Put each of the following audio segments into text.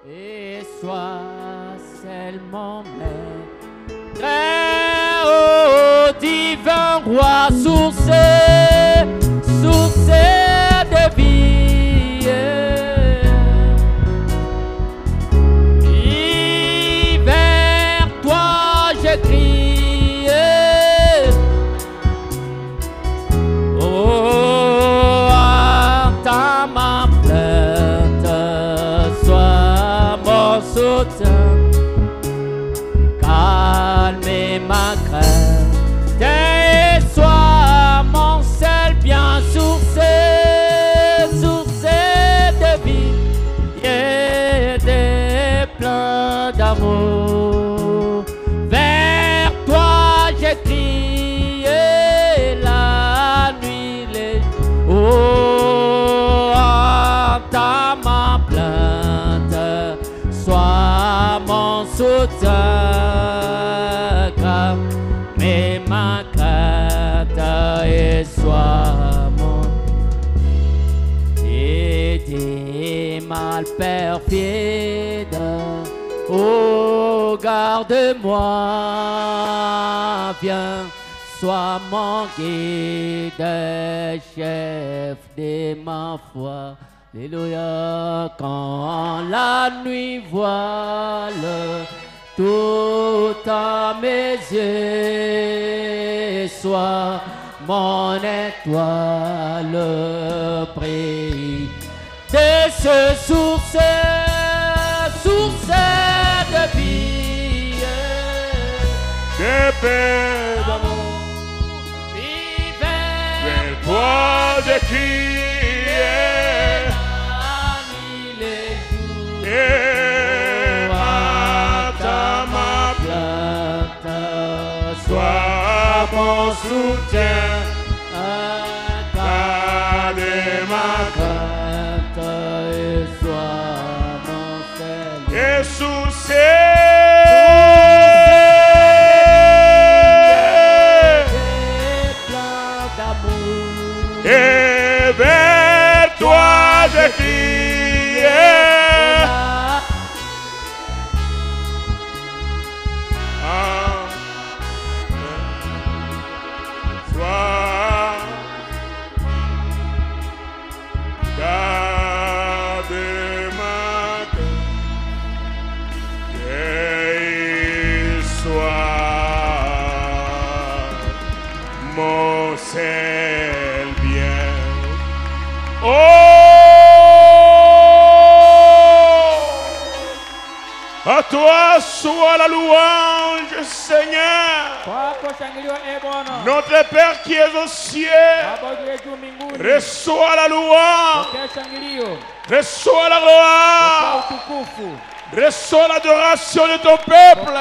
et sois seulement maître. Très haut, divin roi, source de vie. Et vers toi je crie. Oh, entends ma plainte, sois mon soutien, calme ma crainte, et sois mon seul bien, source de vie et des pleins d'amour. Vers toi je crie la nuit, les oh, entends ma plainte, sois mon soutien, mais ma crainte et sois mon et des mal perfide. Oh, garde-moi, viens, sois mon guide, chef de ma foi. Alléluia, quand la nuit voile tout à mes yeux, sois mon étoile, prie de ce source de vie, de paix, d'amour, vers toi je crie. Et attends ma plainte, sois mon soutien, garde ma crainte et sois mon seul. et souci. Et vers toi je crie. Sois, garde ma crainte, et sois mon seul bien. Oh, à toi soit la louange, Seigneur. Notre Père qui est aux cieux, reçois la louange, reçois la gloire, reçois l'adoration de ton peuple,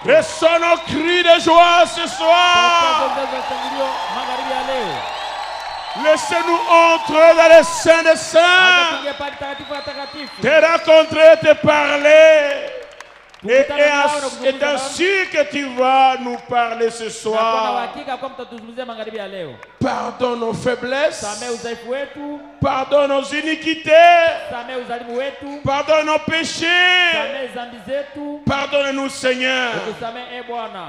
reçois nos cris de joie ce soir. Laissez-nous entrer dans le sein des saints, te rencontrer, te parler. Et c'est ainsi que tu vas nous parler ce soir. Pardonne nos faiblesses, pardonne nos iniquités, pardonne nos péchés, pardonne-nous Seigneur.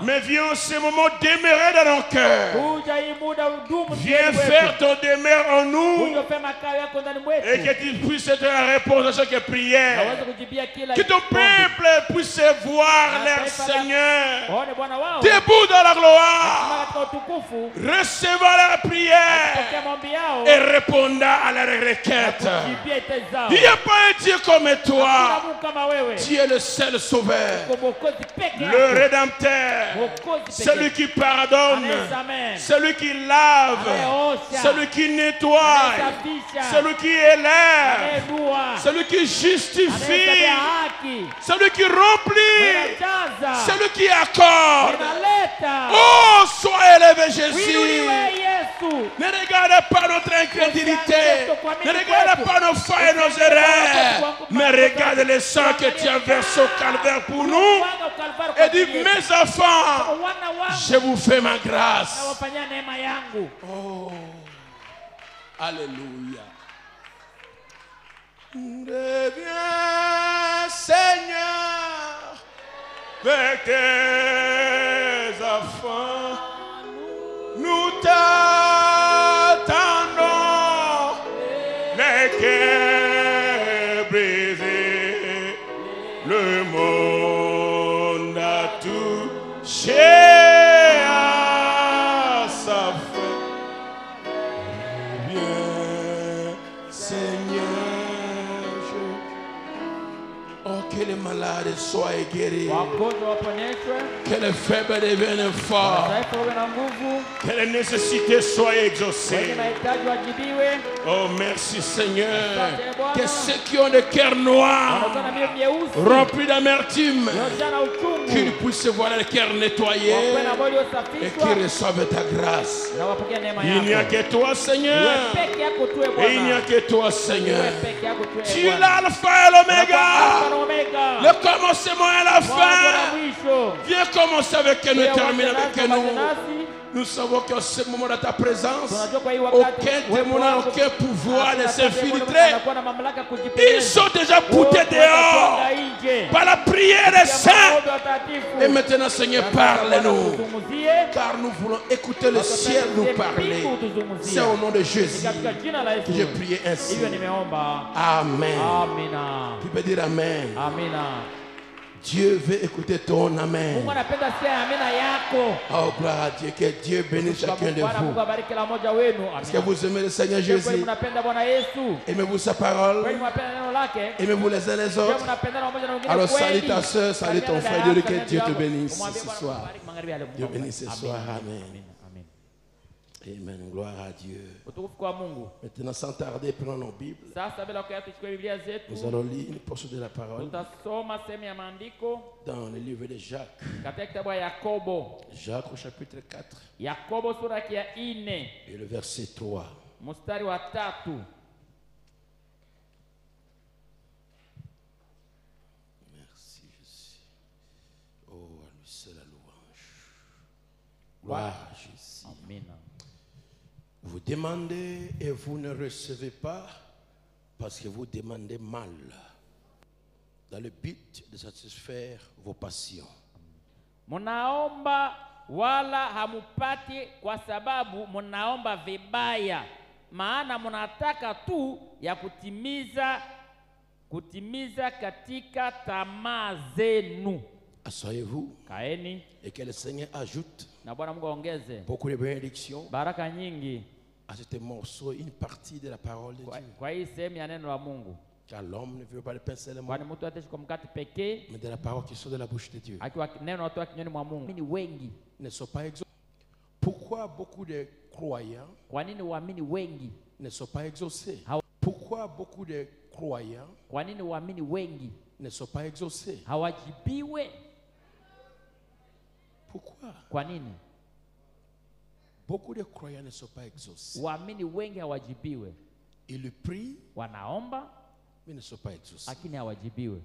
Mais viens en ce moment demeurer dans nos cœurs. Viens faire ton demeure en nous et que tu puisses être la réponse à chaque prière. Que ton peuple puisse voir leur Seigneur debout dans la gloire, recevant leur prière et répondant à leurs requêtes. Il n'y a pas un Dieu comme toi. Tu es le seul sauveur, le rédempteur, celui qui pardonne, celui qui lave, celui qui nettoie, celui qui élève, celui qui justifie, celui qui remplit, celui qui accorde. Oh, sois élevé Jésus. Ne regarde pas notre incrédulité, ne regarde pas nos failles et nos erreurs, mais regarde le sang que tu as versé au calvaire pour nous et dis: mes enfants, je vous fais ma grâce. Oh, alléluia. Reviens. avec tes enfants, nous t'attendons, les cœurs brisés, le monde a touché à sa fin. Viens, Seigneur, oh, que les malades soient guéris, que les faibles deviennent forts, que les nécessités soient exaucées. Oh, merci Seigneur. Que ceux qui ont le cœur noir, remplis d'amertume, qu'ils puissent voir le cœur nettoyé et qu'ils reçoivent ta grâce. Il n'y a que toi, Seigneur. Et il n'y a que toi, Seigneur. Tu es l'alpha et l'oméga, le commencement et la fin. Viens commencer avec nous et termine avec nous. Nous savons qu'en ce moment de ta présence, aucun démon n'a aucun pouvoir de s'infiltrer. Ils sont déjà poussés dehors par la prière des saints. Et maintenant, Seigneur, parle-nous. Car nous voulons écouter le ciel nous parler. C'est au nom de Jésus que j'ai prié ainsi. Amen. Tu peux dire Amen. Dieu veut écouter ton amen. Oh, gloire à Dieu. Que Dieu bénisse chacun de vous. Est-ce que vous aimez le Seigneur Jésus? Aimez-vous sa parole? Aimez-vous les uns les autres? Alors salut ta soeur, salut ton frère. Dieu, que Dieu te bénisse ce soir. Dieu bénisse ce soir. Amen. Amen. Gloire à Dieu. Maintenant, sans tarder, prenons nos Bibles. Nous allons lire une portion de la parole dans le livre de Jacques. Jacques au chapitre 4 et le verset 3. Merci Jésus. Oh, à lui seul la louange. Gloire à Jésus. Amen. Vous demandez et vous ne recevez pas parce que vous demandez mal, dans le but de satisfaire vos passions. Munaomba wala hamupati kwa sababu munaomba vibaya, maana munataka tu ya kutimiza katika tamaa zenu. Asseyez-vous. Kaeni. Et que le Seigneur ajoute na Bwana Mungu aongeze beaucoup de bénédictions baraka nyingi à ce morceau, une partie de la parole de Dieu. Kwa hii sehemu ya neno la Mungu. Car l'homme ne veut pas le pain seulement, kwani mtu ataishi kwa mkate pekee, mais de la parole qui sort de la bouche de Dieu. Akiwa neno natoka kinywani mwa Mungu. Mimi wengi ne sont pas exaucés. Pourquoi beaucoup de croyants kwa nini waamini wengi ne sont pas exaucés? Pourquoi beaucoup de croyants kwa nini waamini wengi ne sont pas exaucés? Hawajibiwe. Pourquoi? Kwa nini? Beaucoup de croyants ne sont pas exaucés. Waamini wengi hawajibiwe. Ils prient, wanaomba, mais ne sont pas exaucés. Lakini hawajibiwe.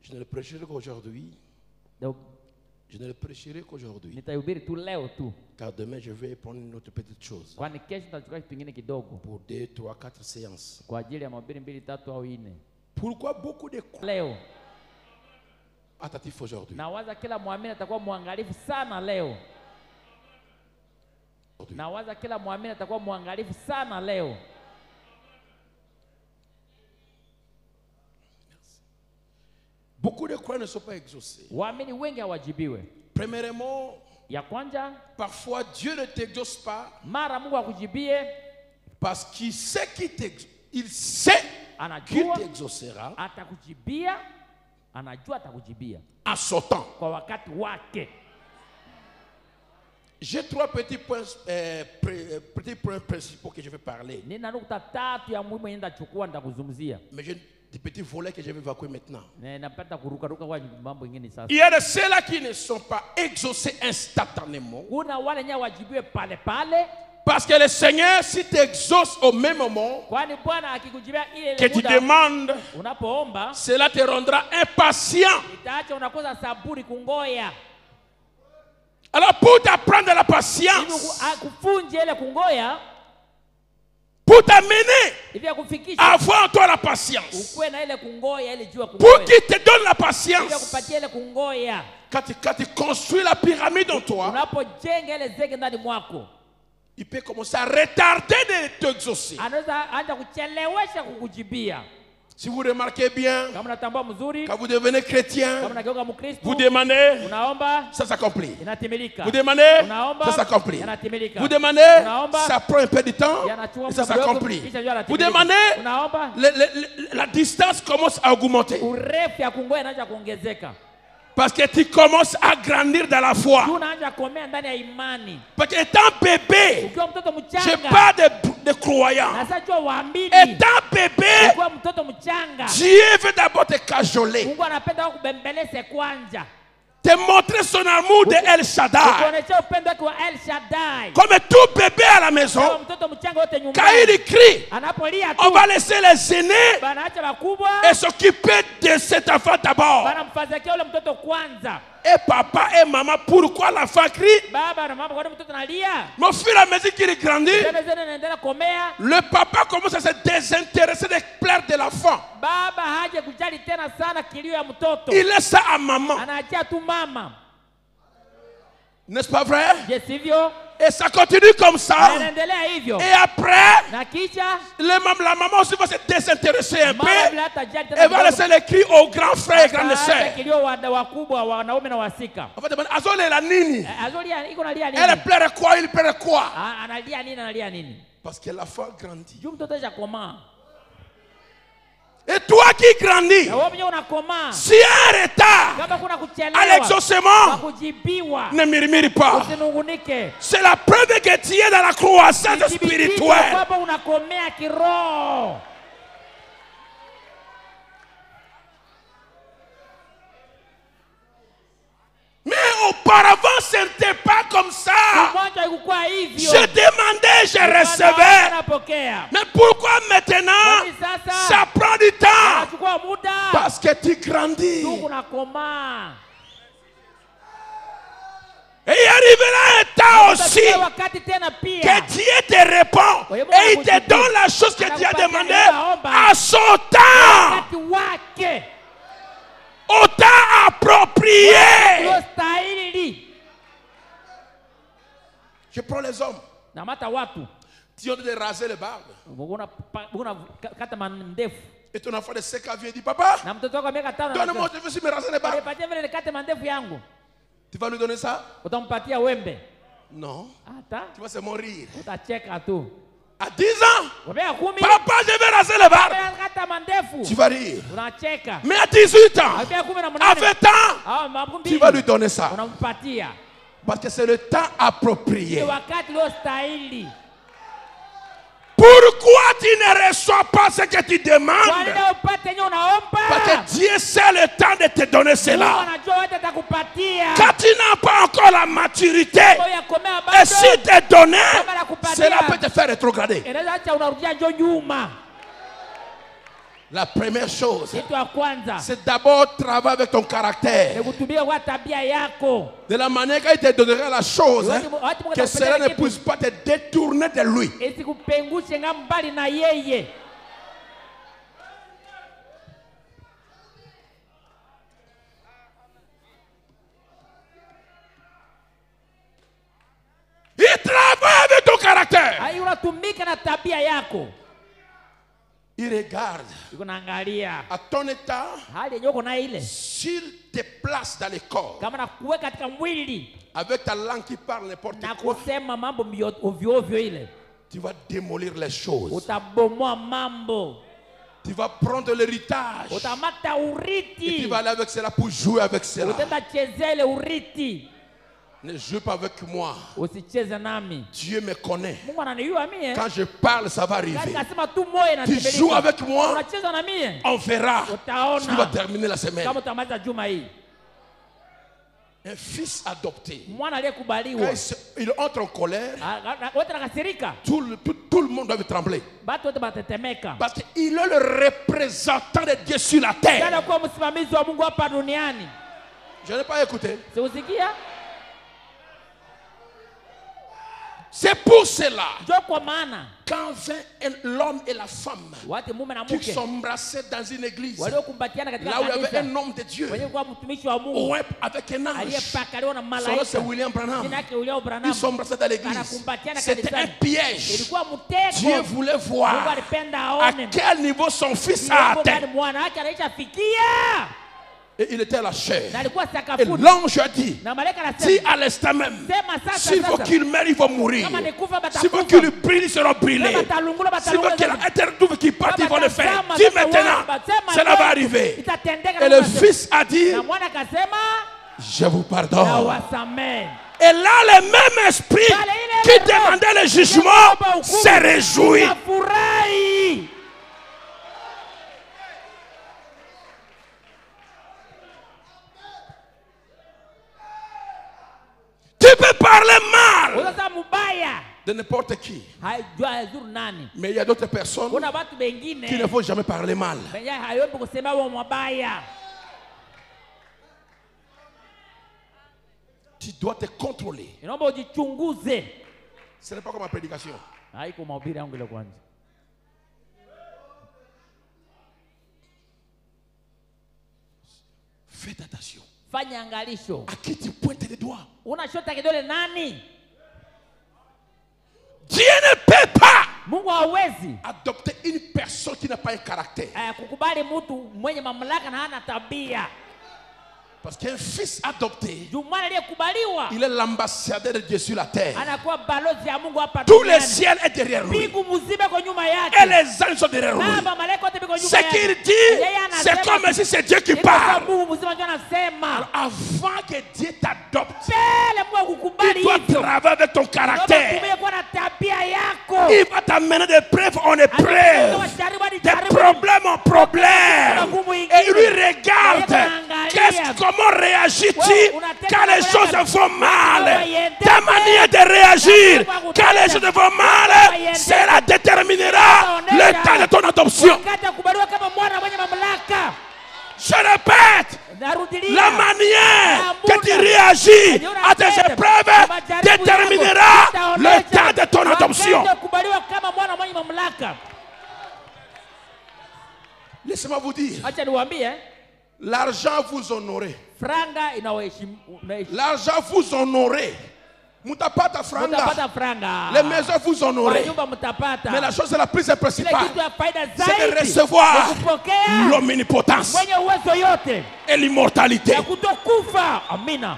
Je ne le prêcherai qu'aujourd'hui. Je ne le prêcherai qu'aujourd'hui. Nitahubiri tu leo tu. Car demain je vais prendre une autre petite chose. Kwani kesho tutachukua kitu kingine kidogo. Pour 2, 3, 4 séances. Kwa ajili ya mahubiri 2, 3 au 4. Pourquoi beaucoup de leo attentif aujourd'hui? Nawaza kila muamini atakuwa muangalifu sana leo. Nawaza kila muamini atakuwa muangalifu sana leo. Beaucoup de croyants ne sont pas exaucés. Waamini wengi hawajibiwe. Premièrement, ya kwanza, parfois Dieu ne t'exauce pas. Mara Mungu akujibie parce qu'il sait qu'il t'exauce. Il sait qu'il t'exaucera. Atakujibia, anajua atakujibia en son temps. Kwa wakati wake. J'ai 3 petits points principaux que je vais parler. Nina nukta 3 ya muhimu nitachukua nitakuzungumzia. Mais j'ai des petits volets que je vais évacuer maintenant. Napenda kuruka kwa mambo mengine sasa. Il y a de ceux-là qui ne sont pas exaucés instantanément. Kuna wale nyaa wajibiwe pale pale. Parce que le Seigneur, si tu exauces au même moment que tu demandes, cela te rendra impatient. Alors pour t'apprendre la patience, pour pour t'amener à avoir en toi la patience. Pour qu'il te donne la patience. Quand tu construis la pyramide en toi, il peut commencer à retarder de t'exaucer. Si vous remarquez bien, quand vous devenez chrétien, vous demandez, ça s'accomplit. Vous demandez, ça s'accomplit. Vous demandez, ça prend un peu de temps, et ça s'accomplit. Vous demandez, la distance commence à augmenter. Parce que tu commences à grandir dans la foi. Parce qu'étant bébé, je parle de croyants. Étant bébé, Dieu veut d'abord te cajoler. Te montrer son amour de El Shaddai. Comme tout bébé à la maison, quand il crie, on va laisser les aînés et s'occuper de cet enfant d'abord. Et papa et maman, pourquoi l'enfant crie? Mais au fur et à mesure qu'il grandit, le papa commence à se désintéresser des pleurs de l'enfant. Il laisse ça à maman. N'est-ce pas vrai? Et ça continue comme ça. Et après, la maman aussi va se désintéresser un peu. Et va laisser les cris aux grands frères et grandes sœurs. On va demander, Azol est la nini. Elle pleure quoi? Il pleure quoi? Parce que l'enfant grandit. Et toi qui grandis, si y a un retard à l'exaucement, ne murmure pas. C'est la preuve que tu es dans la croissance spirituelle. Mais auparavant, ce n'était pas comme ça. Je demandais, je recevais. Mais pourquoi maintenant, ça prend du temps? Parce que tu grandis. Et il arrivera un temps aussi que Dieu te répond et il te donne la chose que tu as demandé à son temps. Au temps approprié. Je prends les hommes. Tu as de raser les barbes. Et ton enfant de 5 ans vient et dit, papa, donne-moi, je veux aussi me raser les barbes. Tu vas lui donner ça? Non. Tu vas seulement rire. À 10 ans, papa, je vais raser les barbes. Tu vas rire. Mais à 18 ans, à 20 ans, tu vas lui donner ça. Parce que c'est le temps approprié. Pourquoi tu ne reçois pas ce que tu demandes? Parce que Dieu sait le temps de te donner cela. Quand tu n'as pas encore la maturité, et si tu es donné, cela peut te faire rétrograder. La première chose, c'est d'abord travailler avec ton caractère. De la manière qu'il te donnera la chose, que cela ne puisse pas te détourner de lui. Il travaille avec ton caractère. Il regarde à ton état s'il te place dans le corps avec ta langue qui parle n'importe quoi. Tu vas démolir les choses. Tu vas prendre l'héritage et tu vas aller avec cela pour jouer avec cela. Ne joue pas avec moi. Dieu me connaît. Quand je parle, ça va arriver. Tu joues avec moi, on verra. Tu vas terminer la semaine. Un fils adopté, quand il entre en colère, tout le monde doit trembler. Parce qu'il est le représentant de Dieu sur la terre. Je n'ai pas écouté. C'est pour cela, Ndio kwa maana quand vient l'homme et la femme watu mume na qui mke s'embrassaient dans une église, waliokumbatiana katika là où il y avait kanisa, un homme de Dieu, wenye kuwa mtumishi wa Mungu ouais, avec un ange, aliyepakaliwa na son nom malaika, c'est William Branham, jina yake William Branham, ils s'embrassaient dans l'église. anakumbatiana C'était un kanisani. piège. Ilikuwa mtego. Dieu voulait Mungu voir alipenda à aone quel niveau son fils a kiwango atteint. gani mwana wake anaishafikia. Et il était à la chair. Na alikuwa Et sakafuni. l'ange a dit, Na malaika dis anasema, à l'instant même, sema sasa s'il faut sasa. qu'il meure, il va mourir. Kama ni kufa S'il faut batakufa. qu'il brille, il sera brûlé. Kama talungula S'il faut batalungula. qu'il interdoute, qu'il parte, ils vont le faire. Kama Dis sasa maintenant, sema cela leo, va arriver. itatendeka Et na le sasa. fils a dit, Na mwana akasema, je vous na pardonne. wasamehe. Et là, le même esprit qui demandait le jugement s'est réjoui. Afurahi. Tu peux parler mal Unasema mubaya. de n'importe qui. Haijua hazuru nani. Mais il y a d'autres personnes Kuna watu wengine qui ne faut jamais parler mal. wenye hayombi kusema wao mabaya. Tu dois te contrôler. Inaomba ujichunguze. Ce n'est pas comme ma prédication. Haiko mahubiri yangu ile kwanza. Faites attention. Fanya angalisho. À qui tu pointes les doigts? Unashota kidole nani? Dieu ne peut pas Mungu hawezi adopter une personne qui n'a pas un caractère. kukubali mtu mwenye mamlaka na hana tabia. Parce qu'un fils adopté, Mwana aliyekubaliwa il est l'ambassadeur de Dieu sur la terre. anakuwa balozi ya Mungu hapa Tout le duniani. ciel est derrière lui. Mbingu mzima kwa nyuma Et yake. les anges sont derrière lui. Na malaika wote biko nyuma Ce yake. qu'il dit, Yeye c'est anasema, comme si c'est Dieu qui iko kwa parle. Mungu mzima ndio anasema. Avant que Dieu t'adopte, Mbele Mungu il akukubali doit hivyo. travailler avec ton caractère. Unatumia kuwa na tabia yako. Il va t'amener des preuves en épreuve, des problèmes en problème. Et il lui regarde. Comment réagis-tu quand les choses vont mal? Ta manière de réagir quand les choses vont mal, cela déterminera le temps de ton adoption. Je répète, la manière que tu réagis à tes épreuves déterminera le temps de ton adoption. Laissez-moi vous dire, l'argent vous honorez. L'argent vous honorez. Mutapata franga. Les maisons vous honorez. Mais la chose la plus principale, c'est de recevoir l'omnipotence et l'immortalité. Amina.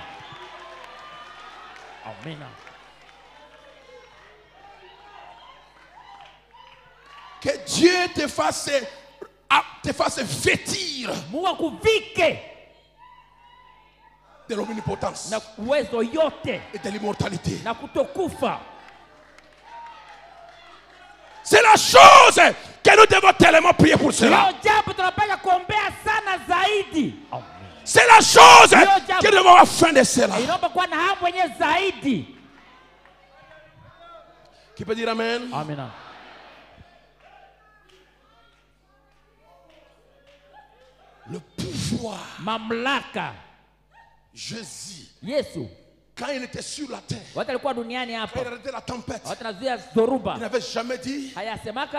Que Dieu te fasse vêtir de l'omnipotence et de l'immortalité. C'est la chose que nous devons tellement prier pour cela. C'est la chose que nous devons avoir fin de cela. Qui peut dire amen? Amina. Le pouvoir. Mamlaka. Jésus. Yesu. Quand il était sur la terre, quand il arrêtait la tempête, il n'avait jamais dit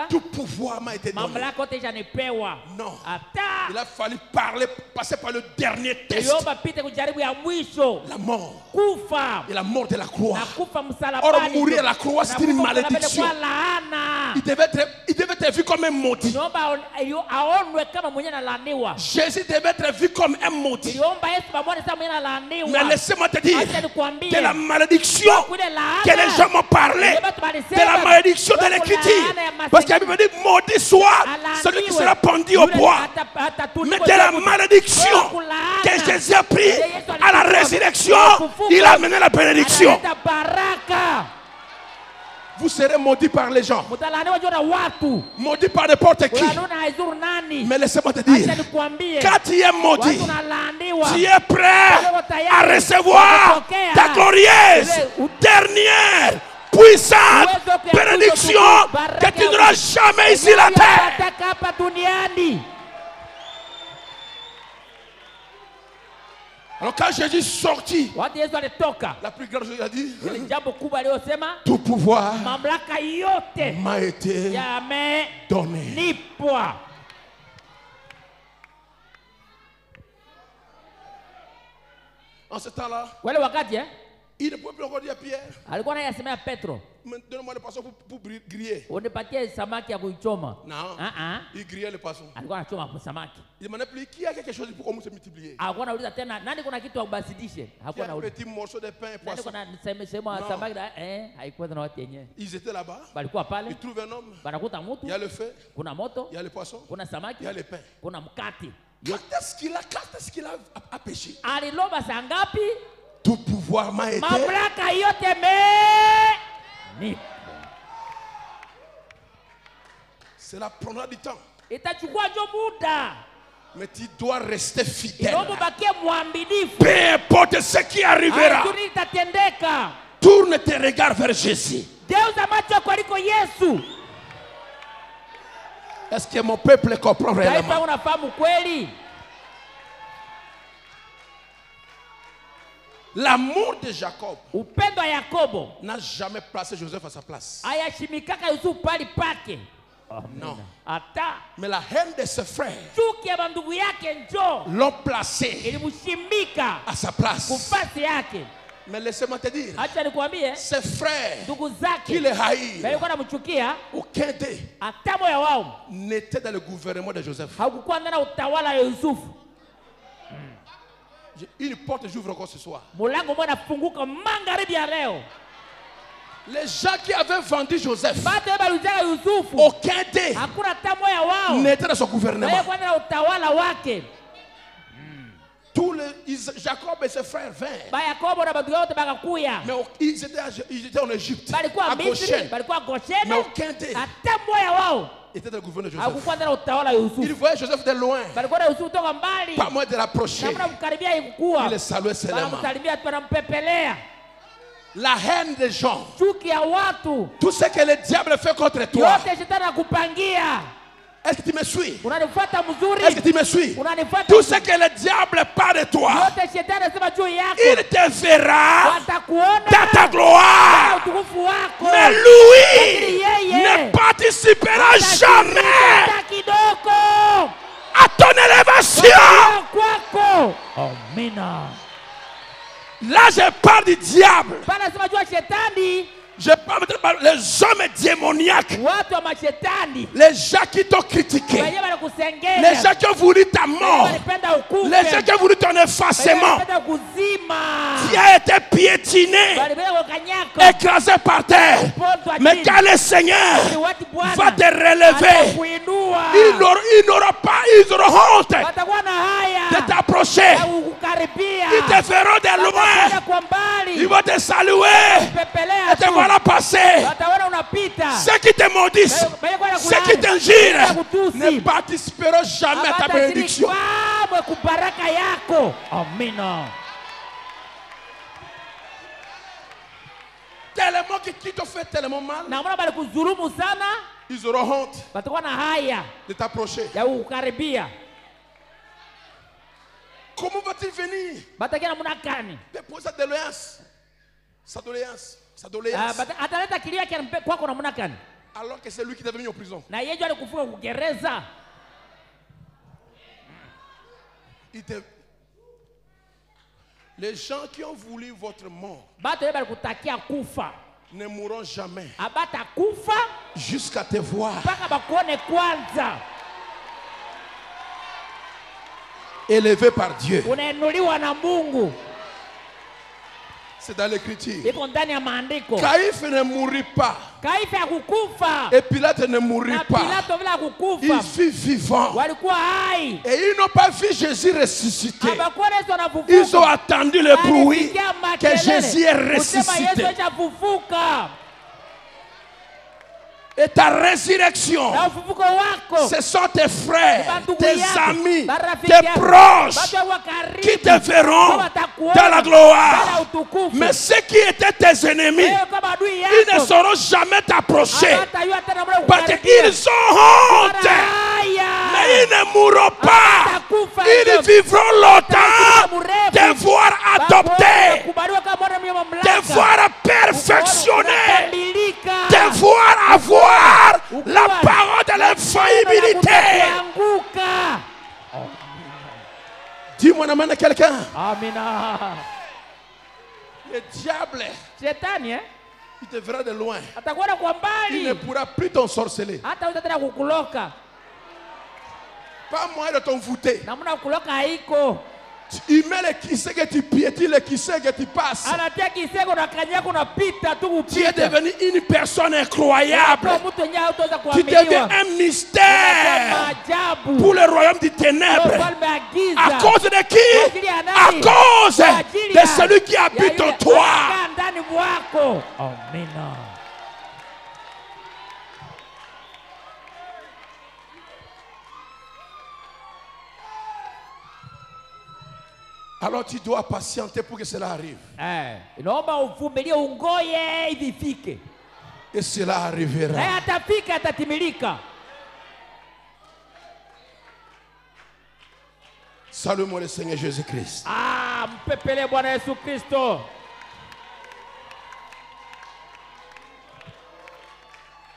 tout pouvoir m'a été donné. Non. Il a fallu passer par le dernier test. La mort. Et la mort de la croix. Or, mourir à la croix, c'est une malédiction. Il devait être vu comme un maudit. Jésus devait être vu comme un maudit. Mais laissez-moi te dire, de la malédiction que les gens m'ont parlé, de la malédiction de l'écriture. Parce qu'il Bible dit maudit soit celui qui sera pendu au bois. Mais de la malédiction que Jésus a pris à la résurrection, il a amené la bénédiction. Vous serez maudit par les gens, maudit par n'importe qui. Mais laissez-moi te dire, quand tu es maudit, tu es prêt à recevoir ta glorieuse, dernière, puissante bénédiction que tu n'auras jamais ici la terre. Alors quand Jésus sortit, wakati Yesu alitoka, la plus grande chose il a dit, ile jambo kubwa aliyosema, tout pouvoir mamlaka yote m'a été donné. Nipwa. En ce temps-là, Wale wakati il ne pouvait plus encore dire à Pierre, alikuwa anayasemea Petro, donne-moi le poisson pour griller. unipatie samaki ya kuichoma. Non, il grillait le poisson. Alikuwa anachoma samaki. Il demandait plus, qui a quelque chose pour qu'on se multiplier? Alikuwa anauliza tena, nani kuna kitu akubasidishe? Hakuwa Un anauliza. petit morceau de pain et Nani poisson. kuna sehemu ya samaki na haikuwa na watu yenyewe. Ils étaient là-bas, Balikuwa pale, ils trouvent un homme, banakuta mtu, il y a le feu, kuna moto, il y a le poisson, kuna samaki, il y a le pain. kuna mkate. Quand est-ce qu'il a péché? Alilomba saa ngapi? Tout pouvoir m'a été. Mamlaka yote ni. Cela prendra du temps. Itachukua jo muda. Mais tu dois rester fidèle. Ilomba bakie mwaminifu. Peu importe ce qui arrivera. Itatendeka. Tourne tes regards vers Jésus. Geuza macho kwaliko Yesu. Est-ce que mon peuple comprend réellement? Taifa unafahamu kweli? L'amour de Jacob upendo wa Yakobo n'a jamais placé Joseph à sa place. Ayashimikaka Yusufu pali pake. Non. Ata. Mais la haine de ses frères chuki ya bandugu yake njo l'ont placé ilimshimika à sa place. kufasi yake. Mais laissez-moi te dire, acha nikwambie, ses frères ndugu zake qui le haïrent, walikuwa wanamchukia, aucun d'eux hata moyo wao n'était dans le gouvernement de Joseph. hakukuwa ndani ya utawala wa Yusufu. Une porte j'ouvre encore ce soir. Mulango mmoja unafunguka magharibi ya leo. Les gens qui avaient vendu Joseph, bado balujaga Yusufu, aucun d'eux hakuna hata moja wao n'était dans son gouvernement. walikuwa ndani ya utawala wake. Tous les Jacob et ses frères vinrent. Ba Yakobo na bandugu wote bakakuya. Mais ils étaient en Égypte. Balikuwa Misri, balikuwa Gosheni. Mais aucun d'eux hata moja wao était dans le gouvernement de Joseph. hakukuwa ndani ya utawala wa Yusufu. Ils voyaient Joseph de loin, balikuwa na Yusufu toka mbali, pas moins de l'approcher. namna kumkaribia ikukua. Il les saluait seulement. Wanamsalimia tu, wanampepelea. La haine des gens, chuki ya watu, tout ce que le diable fait contre toi. yote shetani anakupangia. Est-ce que tu me suis? Unanifuata mzuri? Est-ce que tu me suis? Unanifuata? Tout ce que le diable parle de toi, yote shetani anasema juu yako, il te verra watakuona dans ta gloire. utukufu wako. Mais lui ne participera jamais hata kidogo à ton élévation. kwako. Amina. Là, je parle du diable. Anasema juu ya shetani. Je parle les hommes démoniaques, watu wa mashetani, les gens qui t'ont critiqué, wenyewe wanakusengenya, les gens qui ont voulu ta mort, wanapenda ukufe, les gens qui ont voulu ton effacement. wanapenda kuzima, Tu as été piétiné, wanapenda kukanyaka, écrasé par terre. Mais quand le Seigneur va te relever, ils auront honte de t'approcher. Ils te feront de loin. Ils vont te saluer et te voilà passer. Ceux qui te maudissent, ceux qui t'injurent, ne participeront jamais à ta bénédiction. Tellement qui t'ont fait tellement mal, ils auront honte de t'approcher. Comment va-t-il venir déposer sa doléance? Sa doléance. Sa doléance. Alors que c'est lui qui t'a mis en prison. Les gens qui ont voulu votre mort ne mourront jamais jusqu'à te voir élevé par Dieu. C'est dans l'écriture. Caïphe ne mourut pas. Et Pilate ne mourut pas. Il fut vivant. Et ils n'ont pas vu Jésus ressusciter. Ils ont attendu le bruit que Jésus est ressuscité. Et ta résurrection, ce sont tes frères, tes amis, tes proches qui te verront dans la gloire. Mais ceux qui étaient tes ennemis, ils ne sauront jamais t'approcher parce qu'ils ont honte. Mais ils ne mourront pas. Ils vivront longtemps devoir adopter, devoir perfectionner, devoir avoir la parole de l'infaillibilité. Dis-moi la main à quelqu'un. Amina. Le diable, Shetani il te verra de loin. atakwenda kwa Il ne mbali. pourra plus t'ensorceler. Hataweza tena kukuloka. Pas moyen de t'envoûter. Namna kuloka haiko. Il met le kissé que tu piétines, le kissé que tu passes. Anatia kisego na kanyako na pita tu kupita. Tu es devenu une personne incroyable. Mtu yenyewe hutaweza Tu deviens kuaminiwa. un mystère Maajabu. pour le royaume des ténèbres. Ufalme wa giza. À cause de qui? Kwa ajili ya À nani? cause Kwa ajili de ya- celui qui ya habite yule en toi. anayekaa ndani mwako. Amina. Alors tu dois patienter pour que cela arrive. Inaomba uvumilie, ungoye hivi ifike. Et cela arrivera. Naye atafika, atatimilika. Salue-moi le Seigneur Jésus-Christ. Mpepele Bwana Yesu Kristo.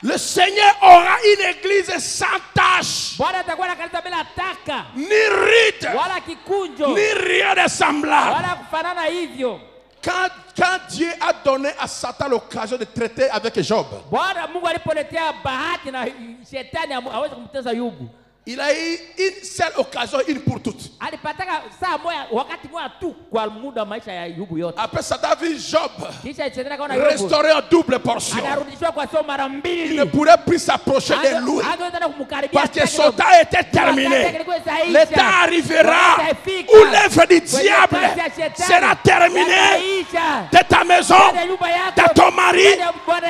Le Seigneur aura une église sans tache, Bwana atakuwa na kanisa bila taka ni rite, wala kikunjo ni rien de semblable. wala kufanana hivyo. Quand Dieu a donné à Satan l'occasion de traiter avec Job, Bwana Mungu alipoletea bahati na shetani aweze kumtesa Yubu, il a eu une seule occasion, une pour toutes. alipataka saa moja, wakati moja tu kwa muda maisha ya Yubu yote. Après Satan a vu Job Kisha shetani akaona Yubu restaurer en double portion. anarudishwa kwa sio mara Il mbili. ne pourrait plus s'approcher de lui Angeweza na kumkaribia parce que hata son kidogo. temps était terminé. Le temps arrivera où l'œuvre du diable sera terminée de ta maison, de ton mari,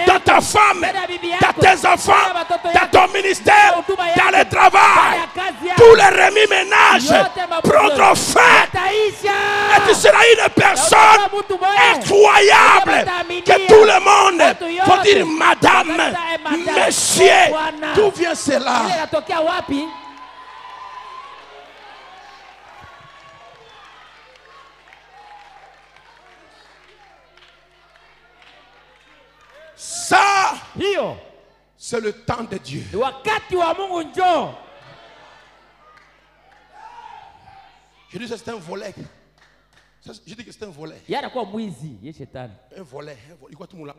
de ta femme, de tes enfants, de ton ministère, dans le travail. Tous les remis-ménages prendront fin. Et tu seras une personne incroyable que tout le monde va dire madame, monsieur. D'où vient cela? Inatokea wapi? Ça, Hiyo c'est le temps de Dieu. ni wakati wa Mungu njoo. Je dis que c'est un volet. Je dis que c'est un volet. Yeye anakuwa mwizi, yeye shetani. Un volet. Il faut tout le monde.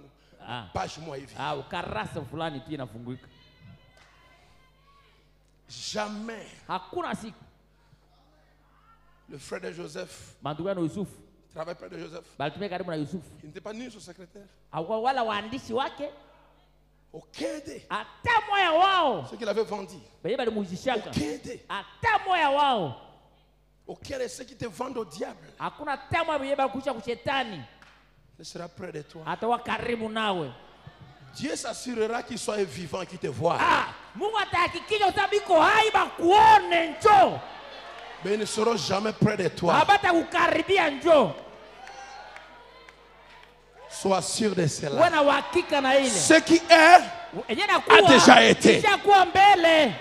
Page moi hivi. Ukarasa fulani tu inafunguka. Jamais. Hakuna siku Le frère de Joseph mandugu na Yusufu travaille près de Joseph. balitumia karibu na Yusufu. Il n'était pas ni son secrétaire. Wala waandishi wake Aucun des. hata moya wao Ce qu'il avait vendu. benye balimuuzishaka Aucun des. hata moya wao. Aucun de ceux qui te vendent au diable Hakuna hata moya benye bakusha kushetani ne sera près de toi. atakuwa karibu nawe. Dieu s'assurera qu'il soit vivant et qu'il te voit. Mungu atahakikisha utabiko hai bakuone njoo. Mais ils ne seront jamais près de toi. Habata kukaribia njoo. Sois sûr de cela. Wana uhakika na ile. Ce qui est a déjà été. Kishakuwa mbele.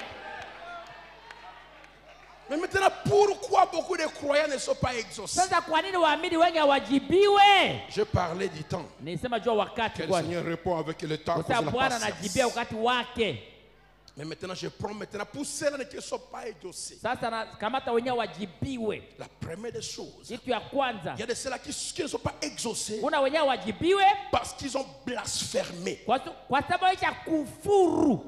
Mais maintenant, pourquoi beaucoup de croyants ne sont pas exaucés? Sasa kwa nini waamini wengi hawajibiwe? Je parlais du temps. Nisema jua wakati Que le kwa. Seigneur répond avec le temps. Kwa sababu Bwana anajibia wakati wake. Mais maintenant, je prends maintenant pour ceux qui ne sont pas exaucés. Sasa na kamata wenyewe wajibiwe. La première des choses. Kitu ya kwanza. Il y a de ceux-là qui ne sont pas exaucés. Kuna wenyewe wajibiwe Parce qu'ils ont blasphémé. kwa sababu ya kufuru.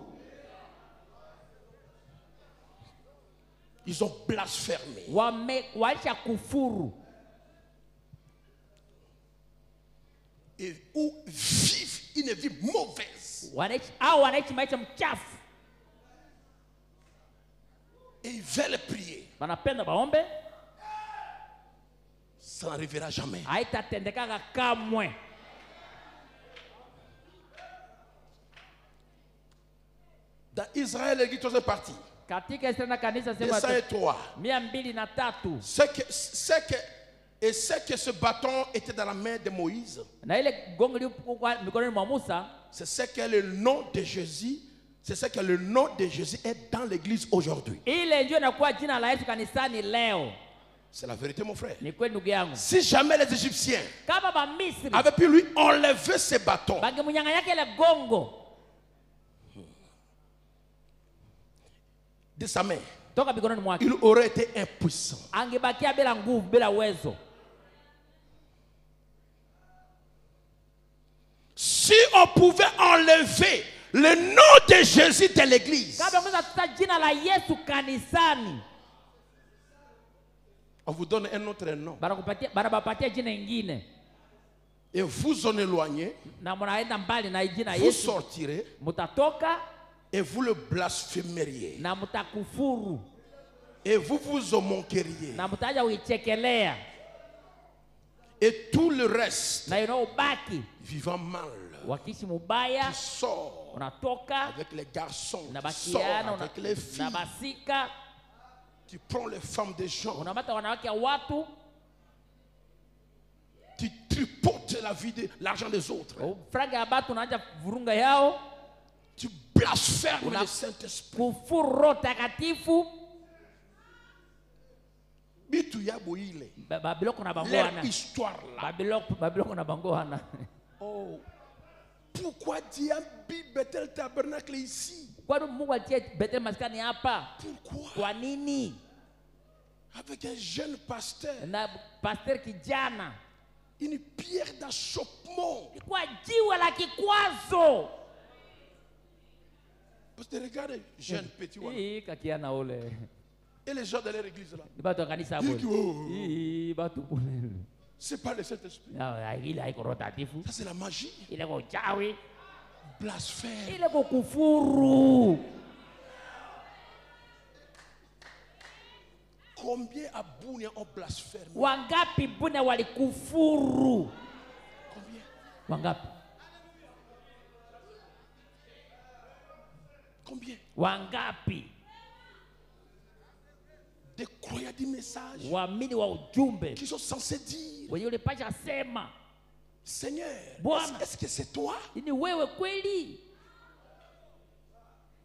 Ils ont blasphémé. Waisha kufuru. Et ou vivent une vie mauvaise. Wanaishi maisha mchafu. Et ils veulent prier. Wanapenda baombe. Ça n'arrivera jamais. Haitatendekaka kamwe. Dans Israël, l'église est partie. Katika Israeli na kanisa sema 203. 203. Ce que ce bâton était dans la main de Moïse, Na ile gongo lilikuwa mikononi mwa Musa, c'est ce que le nom de Jésus, c'est ce que le nom de Jésus est dans l'église aujourd'hui. ile ndio inakuwa jina la Yesu kanisani leo. C'est la vérité, mon frère. Ni kweli ndugu yangu. Si jamais les Égyptiens Kama ba Misri avaient pu lui enlever ses bâtons, bangemunyang'anya ile gongo de sa main, toka mikononi mwake, il aurait été impuissant. angebakia bila nguvu, bila uwezo. Si on pouvait enlever le nom de Jésus de l'église, Kama ungeza tuta jina la Yesu kanisani, on vous donne un autre nom. banabapatia jina ingine. Et vous en éloignez, Na mnaenda mbali na jina vous Yesu, sortirez mutatoka et vous le blasphémeriez. na mutakufuru Et vous vous en moqueriez. na mutaja uichekelea, Et tout le reste, na inaobaki vivant mal, wakishi mubaya, qui sort unatoka avec les garçons, na qui sort bakiana avec les filles, na basika, tu prends les femmes des gens, unamata wanawake wa watu, tu tripotes l'argent des autres, franga ya batu unaanza vurunga yao, tu blasphèmes le Saint-Esprit. kufuru Roho Takatifu. Bitu ya boile. Babiloko na Leur bangoana, histoire là. babiloko na bangoana. Oh, pourquoi Dieu a mis Bethel Tabernacle ici? Kwani Mungu alitia Bethel maskani hapa? Pourquoi? Kwa nini? Avec un jeune pasteur, Na pastor kijana, une pierre d'achoppement. kwa jiwe la kikwazo. Parce que regardez, jeune petit one. Hii kakiana ole. Et les gens de leur église là. Ni batu wa kanisa Hii bole. ki- oh, Hii batu bole. c'est pas le Saint-Esprit. Ile haiko Roho Takatifu. Ça c'est la magie. Ile kwa uchawi. Blasphème. Ile kwa kufuru. Combien à Bounia ont blasphémé? Wangapi Bune walikufuru? Combien? Wangapi? Combien? Wangapi? Des croyants du message Waamini wa ujumbe qui sont censés dire, wenye ulipasha sema, Seigneur, Bwana, est-ce que c'est toi? ni wewe kweli?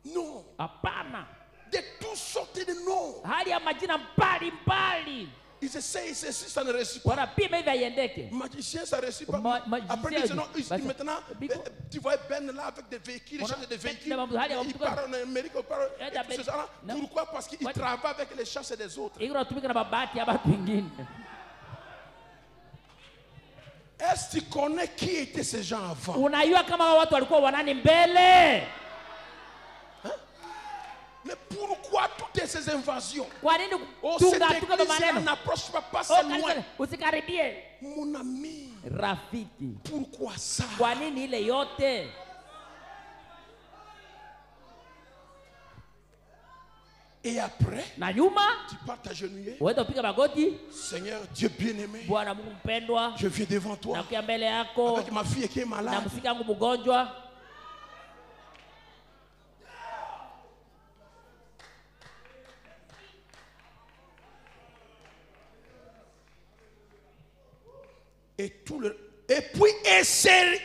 Non. Hapana. De toutes sortes de noms. Hali ya majina mbalimbali Ils essayent, ceci, ça ne réussit pas. wanapima hivi haiendeke. Magicien, ça ne réussit pas. Magicien, Après, ils disent, non, bah, maintenant, Biko. tu vois Ben là avec des véhicules, ils changent des véhicules. Ils partent en Amérique, ils partent. Eh, Et tout ça, non. pourquoi? Parce qu'ils What? travaillent avec les chances des autres. Iko natumika na babati ya watu wengine. Est-ce que tu connais qui étaient ces gens avant? Unajua kama hao watu walikuwa wanani mbele? Mais pourquoi toutes ces invasions? Kwa nini Oh, cette tunga église maneno? n'approche pas, passe Oh, loin. kanisa, usikaribie. Mon ami, Rafiki, pourquoi ça? kwa nini ile yote? Et après, Na nyuma tu pars t'agenouiller. uende upige magoti. Seigneur Dieu bien-aimé, Bwana Mungu mpendwa, je viens devant toi nakuja mbele yako avec ma fille qui est na malade. msika wangu mgonjwa. Et puis essayez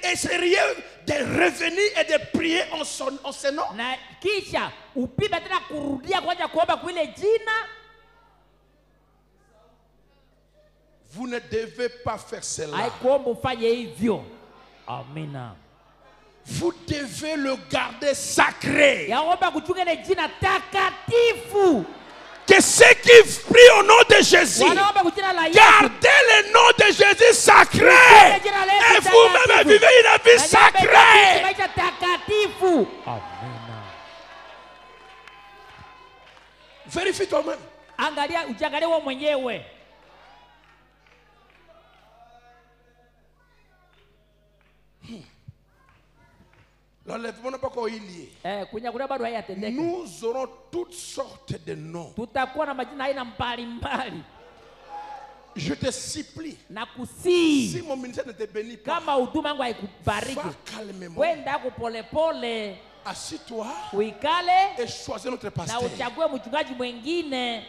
de revenir et de prier en son nom. Na kisha upime tena kurudia kwanza kuomba kwa ile jina. Vous ne devez pas faire cela. Haikuomba ufanye hivyo. Amina. Vous devez le garder sacré. Yaomba kuchunga ile jina takatifu. Que ceux qui prient au nom de Jésus, Wanaomba kuchina la Yesu. gardez le nom de Jésus sacré. Et vous-même vivez une vie sacrée. Maisha takatifu. Amina. Vérifie toi-même. Angalia, ujiangalie wewe mwenyewe. L'enlèvement n'a pas encore eu lieu. Kunyakulia bado hayatendeka. Nous aurons toutes sortes de noms. Tutakuwa na majina aina mbalimbali. Je te supplie. Na kusii. Si mon ministère ne te bénit pas, Kama huduma yangu haikubariki, va calmement. wenda kupolepole, Assis-toi uikale et choisis notre na pasteur. uchague mchungaji mwingine.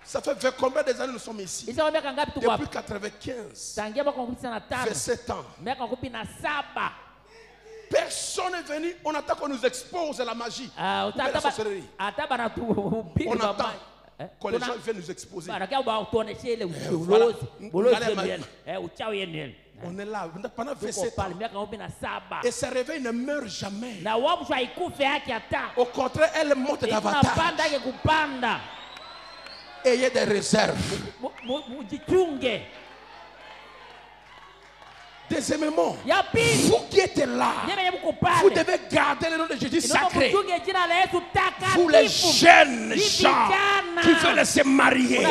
Ça fait combien d'années nous sommes ici? Isa miaka ngapi tuko Depuis hapa? 95. Tangia mwaka 15 27 ans. miaka 17. Personne n'est venu. On attend qu'on nous expose la magie. Ou bien la sorcellerie. Hata bana tuhubiri On mama. attend. Quand les gens viennent nous exposer. On est là pendant 27 ans. Et ces réveils ne meurent jamais. Au contraire, elles montent davantage. Ayez des réserves. Deuxièmement, vous qui êtes là, vous devez garder le nom de Jésus sacré. Vous les jeunes gens qui veulent se marier,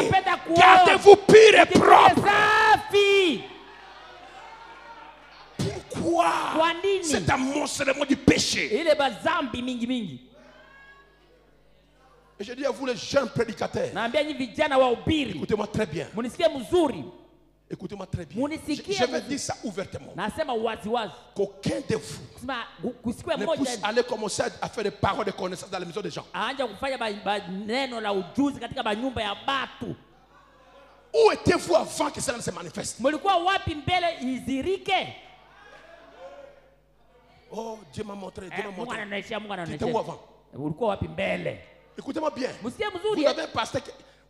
gardez-vous pur et propre. Pourquoi cet amoncellement du péché? Et je dis à vous les jeunes prédicateurs, écoutez-moi très bien. Écoutez-moi très bien. Je vais dire ça ouvertement. Qu'aucun de vous ne puisse aller commencer à faire des paroles de connaissance dans la maison des gens. Où étiez-vous avant que cela ne se manifeste? Oh, Dieu m'a montré. Dieu m'a montré. Tu étais où avant? Écoutez-moi bien.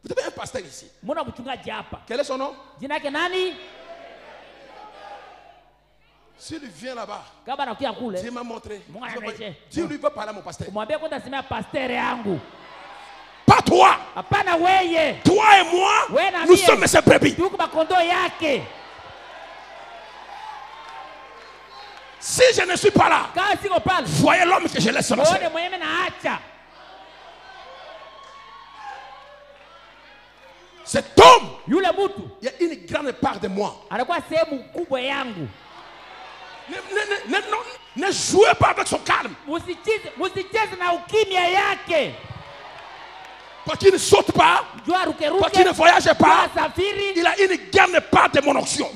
Vous avez un pasteur ici. Quel est son nom? S'il vient là-bas, Dieu m'a montré. Dieu lui veut parler à mon pasteur. Pas toi. Toi et moi, nous sommes ses brebis. Si je ne suis pas là, voyez l'homme que je laisse sur la scène. Cet homme, il y a une grande part de moi. Ne jouez pas avec son calme. Quand il ne saute pas, quand il ne voyage pas, il a une grande part de mon onction.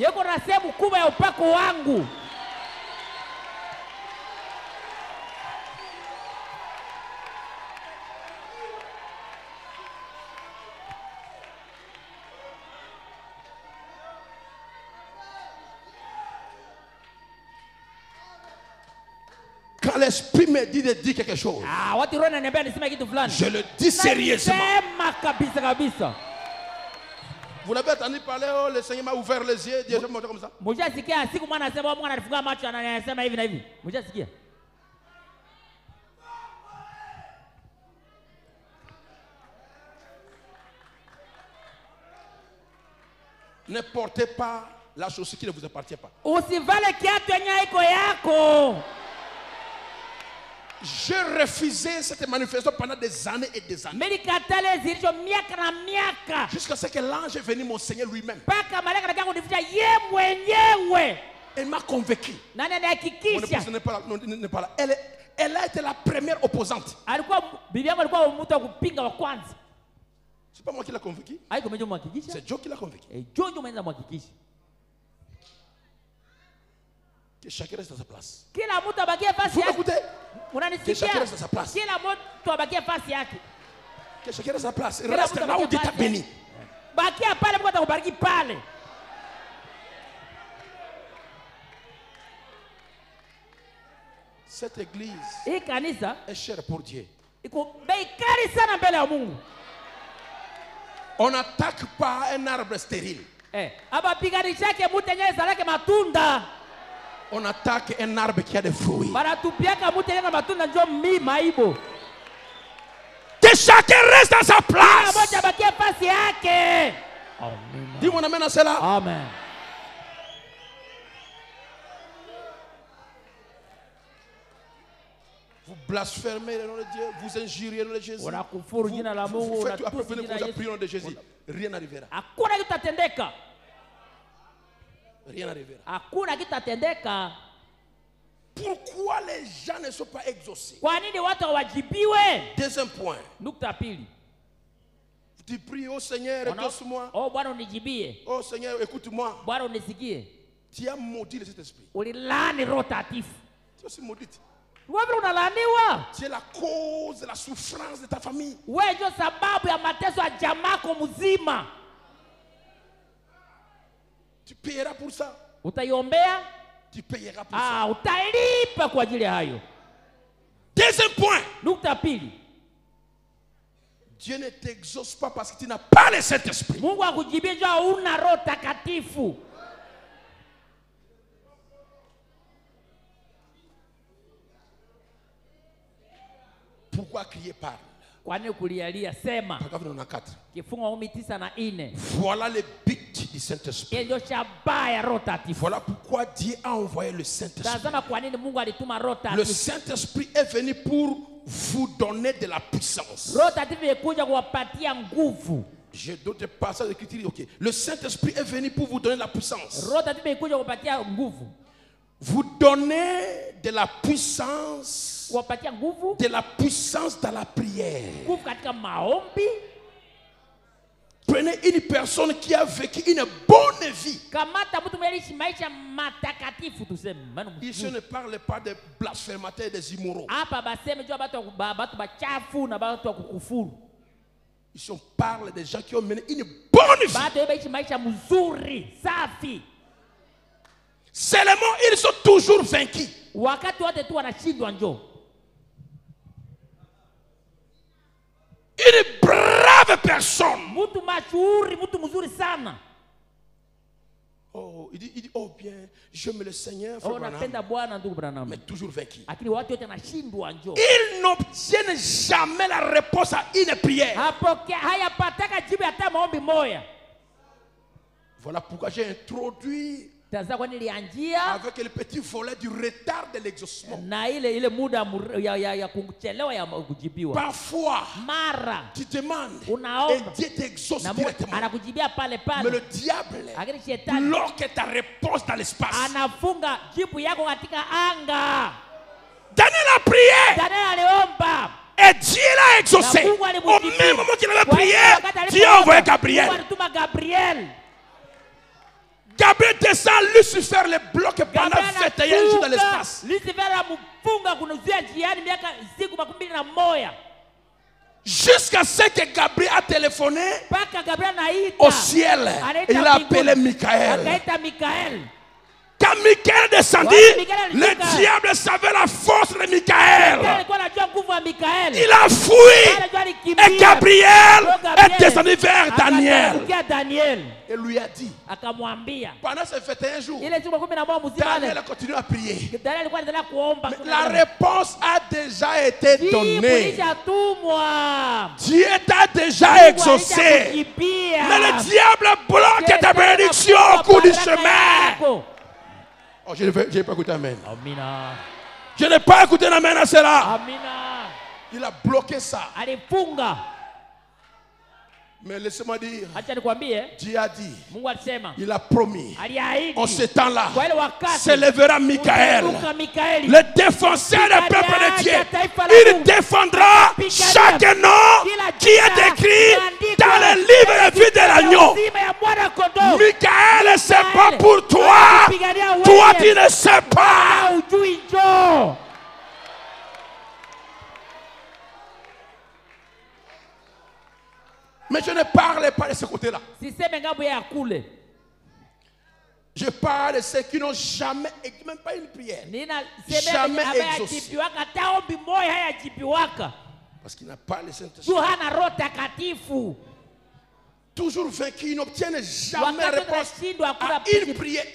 Quand l'esprit me dit de dire quelque chose, je le dis sérieusement. Vous l'avez entendu parler, oh, le Seigneur m'a ouvert les yeux, Dieu m'a montré comme ça. Ne portez pas la chaussure qui ne vous appartient pas. J'ai refusé cette manifestation pendant des années et des années. Jusqu'à ce que l'ange est venu m'enseigner lui-même. Elle m'a convaincu. Mon épouse n'est pas là. Elle a été la première opposante. C'est pas moi qui l'ai convaincu. C'est Dieu qui l'a convaincu. Que chacun reste à sa place. Vous m'écoutez? Que chacun reste à sa place. Que chacun reste à sa place. Reste là où Dieu t'a béni. Cette église est chère pour Dieu. On n'attaque pas un arbre stérile. On attaque un arbre qui a des fruits. Que chacun reste à sa place. Dis-moi amen à cela. Amen. Vous blasphémez le nom de Dieu, vous injuriez le nom de Jésus. Vous faites tout, après venez vous appuyer le nom de Jésus. Rien n'arrivera. Rien n'arrivera. Pourquoi les gens ne sont pas exaucés? Deuxième point. Tu pries, oh Seigneur, exauce-moi. Oh Seigneur, écoute-moi. Tu as maudit le Saint-Esprit. Tu es aussi maudite. Tu es la cause de la souffrance de ta famille. Tu payeras pour ça. Tu payeras pour ça. Deuxième point. Dieu ne t'exauce pas parce que tu n'as pas le Saint-Esprit. Mungu akujibie jua una Roho Takatifu. Pourquoi crier parle? Kwa nini kulialia? Sema. Kifungo 9:4. Voilà le but du Saint-Esprit. Ndio shabaha ya Roho Takatifu. Voilà pourquoi Dieu a envoyé le Saint-Esprit. Tazama kwa nini Mungu alituma Roho Takatifu. Le Saint-Esprit est venu pour vous donner de la puissance. Roho Takatifu yekuja kuwapatia nguvu. J'ai d'autres passages d'écriture. OK. Le Saint-Esprit est venu pour vous donner la puissance. Roho Takatifu yekuja kuwapatia nguvu. Vous donnez de la puissance. Kuwapatia nguvu. De la puissance dans la prière. Nguvu katika maombi. Prenez une personne qui a vécu une bonne vie. Kamata mtu mwelishi maisha matakatifu tuseme. Ici ne parle pas des blasphémateurs et des immoraux. Hapa baseme jua batu bachafu na batu kukufuru. Ici on parle des gens qui ont mené une bonne vie. Batu wameishi maisha mzuri, safi. Seulement ils sont toujours vaincus. Wakati wote tu wanashindwa njoo. Une brave personne. Mtu mashuhuri, mtu mzuri sana. Oh, il dit oh bien, j'aime le Seigneur. Oh, napenda Bwana ndugu Branham. Mais toujours vaincu. Lakini watu wote wanashindwa njoo. Ils n'obtiennent jamais la réponse à une prière. Hapokea hayapataka jibu hata maombi moja. Voilà pourquoi j'ai introduit avec le petit volet du retard de l'exaucement. Parfois, tu demandes et Dieu t'exauce directement. Mais le diable bloque ta réponse dans l'espace. Daniel a prié. Et Dieu l'a exaucé. Au même moment qu'il avait prié, Dieu a envoyé Gabriel. Gabriel descend, Lucifer le bloque pendant 21 jours dans l'espace. Jusqu'à ce que Gabriel a téléphoné au ciel. Et il a appelé Michael. Quand Michael descendit, le diable savait la force de Michael. Il a fui. Et Gabriel est descendu vers Daniel. Et lui a dit, pendant ces 21 jours, Daniel a continué à prier. Mais la réponse a déjà été donnée. Dieu t'a déjà exaucé. Mais le diable bloque ta bénédiction au cours du chemin. Oh, je n'ai pas écouté Amen. Amina. Je n'ai pas écouté Amen à cela. Amina. Il a bloqué ça. Alifunga. Mais laissez-moi dire, Dieu a dit, il a promis, en ce temps-là, s'élèvera Michael, le défenseur du peuple de Dieu. Il défendra chaque nom qui est écrit dans le livre de vie de l'agneau. Michael, c'est pas pour toi. Toi, tu ne sais pas. Mais je ne parle pas de ce côté-là. Je parle de ceux qui n'ont jamais, même pas une prière, jamais exaucé. Parce qu'il n'a pas le Saint-Esprit. Toujours vaincu, ils n'obtiennent jamais réponse à une prière.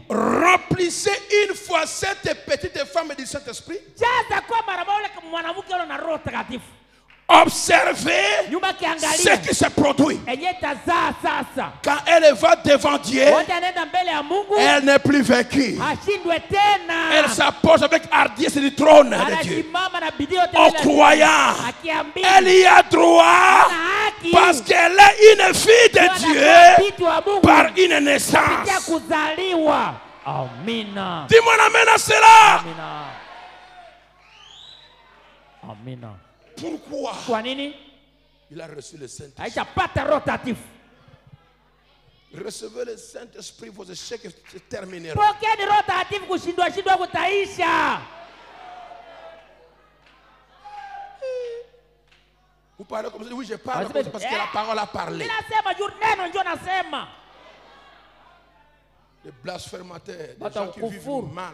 Remplissez une fois cette petite femme du Saint-Esprit. Observez ce qui se produit. Quand elle va devant Dieu, elle n'est plus vaincue. Elle s'approche avec hardiesse du trône de Dieu. En croyant, elle y a droit parce qu'elle est une fille de Dieu par une naissance. Dis-moi amen à cela. Amina. Pourquoi? Il a reçu le Saint-Esprit. Recevez le Saint-Esprit, vos échecs se termineront. Vous parlez comme ça? Oui, je parle comme ça parce que la parole a parlé. Les blasphémateurs, les gens qui vivent mal.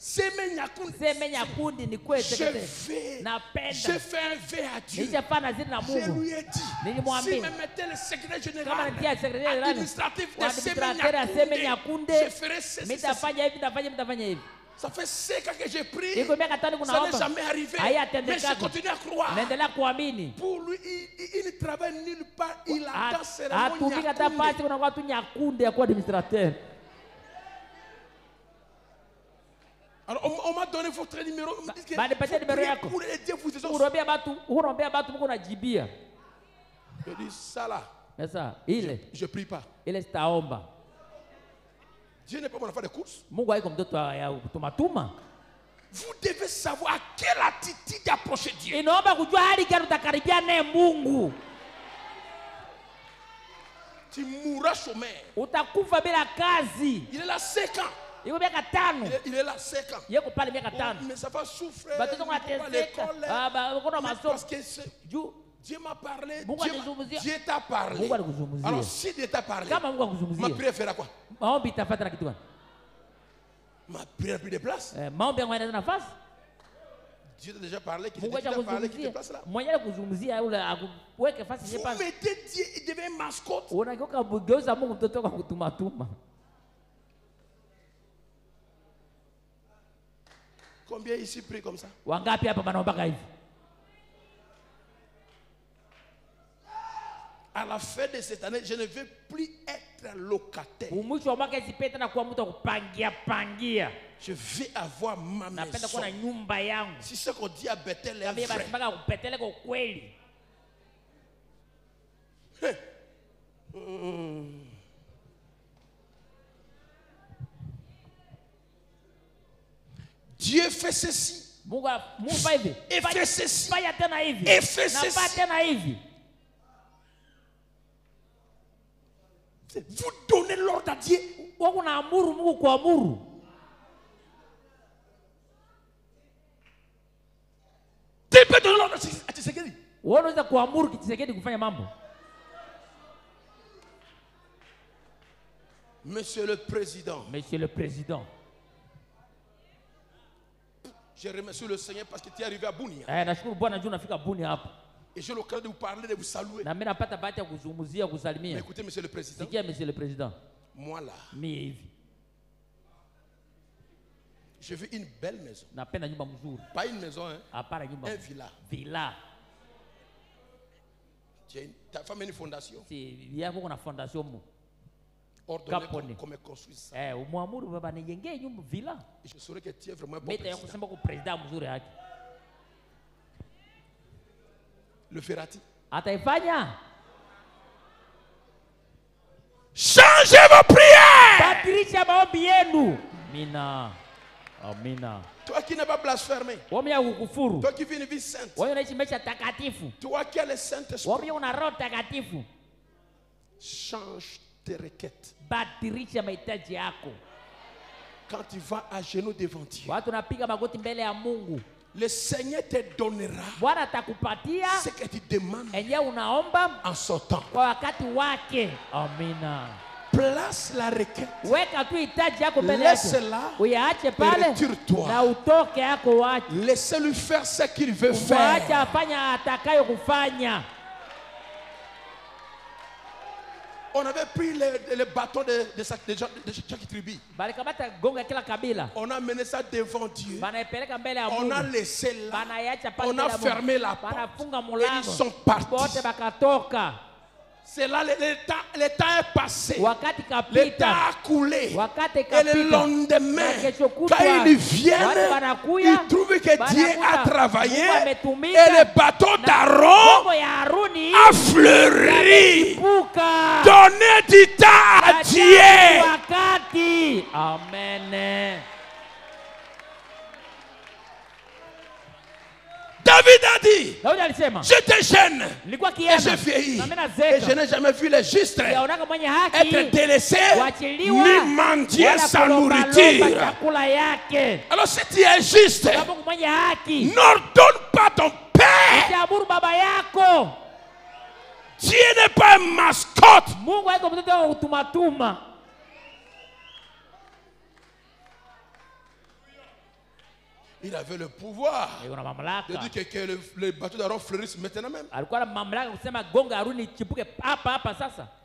Seme Nyakundi ni kwetu. Je fais un vœu à Dieu. Je lui ai dit, si me mettait le secrétaire général administratif de Seme Nyakundi, je ferai ceci. Ça fait 5 ans que j'ai prié, ça n'est jamais arrivé. Mais je continue à croire. Pour lui, il ne travaille nulle part, il attend seulement Nyakundi. Alors on m'a donné votre numéro. On me dit que pour aider vous. Je dis ça là. Je prie pas. Dieu n'est pas mon enfant de course. Vous devez savoir à quelle attitude approcher Dieu. Tu mourras chômeur. Il est là 5 ans. Il est là 5 ans. Mais ça va souffrir. Parce que Dieu m'a parlé. Dieu t'a parlé. Alors si Dieu t'a parlé, ma prière fera quoi? Ma prière plus de place. Dieu t'a déjà parlé. Qui t'a parlé, qui te place là. Vous mettez Dieu, il devient mascotte. Combien ici prient comme ça? À la fin de cette année, je ne veux plus être locataire. Je vais avoir ma maison. Si ce qu'on dit à Bethel est vrai. Dieu fait ceci. Et fait ceci. Et fait ceci. Vous donnez l'ordre à Dieu. Dieu peut donner l'ordre à Tshisekedi. Monsieur le Président. Je remercie le Seigneur parce que tu es arrivé à Bunia. Et j'ai l'occasion de vous parler, de vous saluer. Mais écoutez, Monsieur le Président. Moi là, je veux une belle maison. Pas une maison, hein? Un villa. Ta femme a une fondation. Ordonné comme elle construit ça. Et je saurais que tu es vraiment bon président. Le feras-tu? Changez vos prières. Toi qui n'as pas blasphémé. Toi qui vis une vie sainte. Toi qui as le Saint-Esprit. Change tes requêtes. Quand tu vas à genoux devant Dieu, le Seigneur te donnera ce que tu demandes en son temps. Place la requête. Laisse-la et retire-toi. Laissez-lui faire ce qu'il veut faire. On avait pris les bâtons de chaque tribu. On a mené ça devant Dieu. On a laissé là. On a fermé la porte. Et ils sont partis. C'est là, le temps est passé. Le temps a coulé. Et le lendemain, quand ils viennent, ils trouvent que Dieu a travaillé. Et le bateau d'Aaron a fleuri. Donnez du temps à Dieu. Amen. David a dit, j'étais jeune et j'ai vieilli et je n'ai jamais vu les justes être délaissés ni mendier sa nourriture. Alors si tu es juste, n'ordonne pas ton père. Dieu n'est pas un mascotte. Il avait le pouvoir de dire que le bateau d'Aaron fleurisse maintenant même.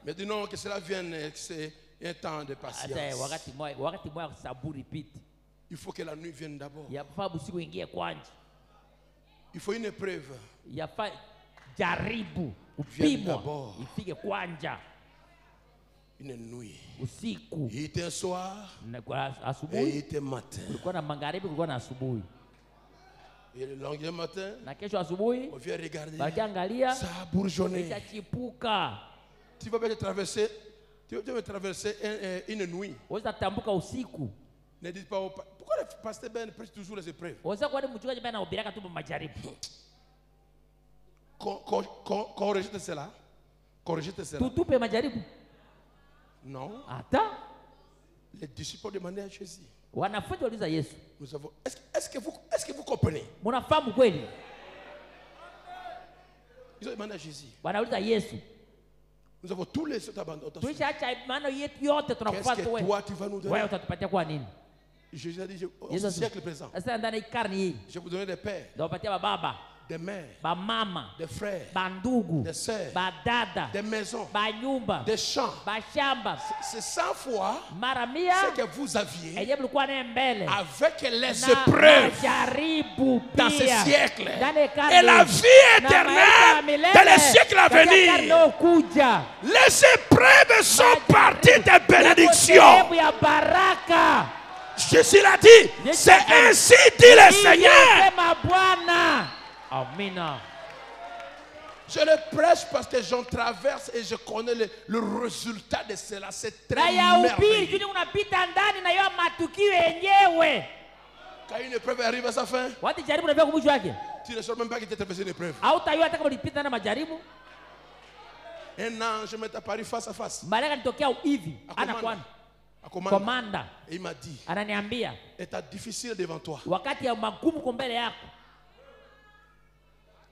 Mais il dit non, que cela vienne, c'est un temps de patience. Il faut que la nuit vienne d'abord. Il faut une épreuve. Vienne d'abord. Une nuit. Il était un soir et il était matin. Et le lendemain matin, on vient regarder, ça a bourgeonné. Tu vas bien traverser, une nuit. Ne dites pas, pourquoi le pasteur Ben prêche toujours les épreuves? Qu'on rejette cela? Qu'on rejette cela? Non. Les disciples demandaient à Jésus. Nous avons, est-ce que vous comprenez? Ils ont demandé à Jésus. Nous avons tous les autres abandonnés. Qu'est-ce que toi tu vas nous donner? Jésus a dit au siècle présent, je vous donnerai des pères, des mères, des frères, des sœurs, des maisons, des champs. C'est 100 fois ce que vous aviez avec les épreuves dans ce siècle et la vie éternelle dans les siècles à venir. Les épreuves sont parties des bénédictions. Jésus l'a dit, c'est ainsi dit le Seigneur. Amina. Je le prêche parce que j'en traverse et je connais le résultat de cela. C'est très merveilleux. Quand une épreuve arrive à sa fin, tu ne sais même pas qu'il t'a traversé une épreuve. Un ange m'est apparu face à face. Commanda. Et il m'a dit, état difficile devant toi.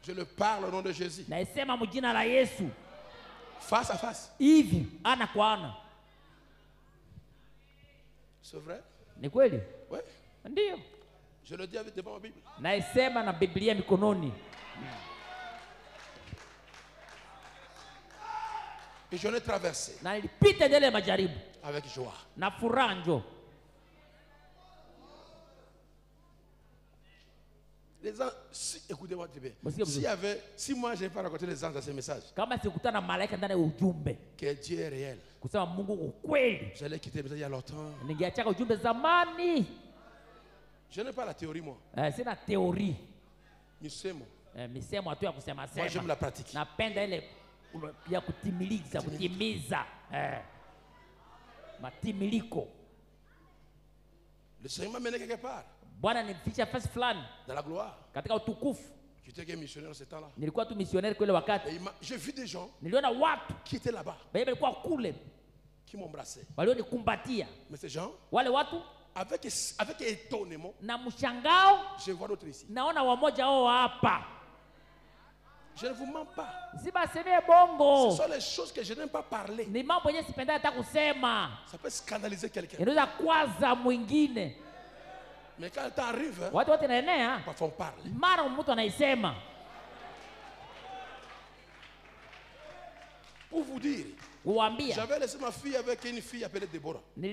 Je le parle au nom de Jésus. Face à face. C'est vrai? Oui. Je le dis devant ma Bible. Et je l'ai traversé avec joie. Les anges, écoutez-moi très bien. Si moi je n'ai pas raconté les anges dans ces messages, que Dieu est réel, j'allais quitter les messages il y a longtemps. Je n'ai pas la théorie, moi. C'est la théorie. Moi j'aime la pratique. Le Seigneur m'a mené quelque part. Dans la gloire. J'étais missionnaire en ce temps-là. J'ai vu des gens qui étaient là-bas, qui m'embrassaient. Mais ces gens, avec étonnement, je vois d'autres ici. Je ne vous mens pas. Ce sont les choses que je n'aime pas parler. Ça peut scandaliser quelqu'un. Mais quand le temps arrive, parfois on parle. Pour vous dire, j'avais laissé ma fille avec une fille appelée Déborah. Mon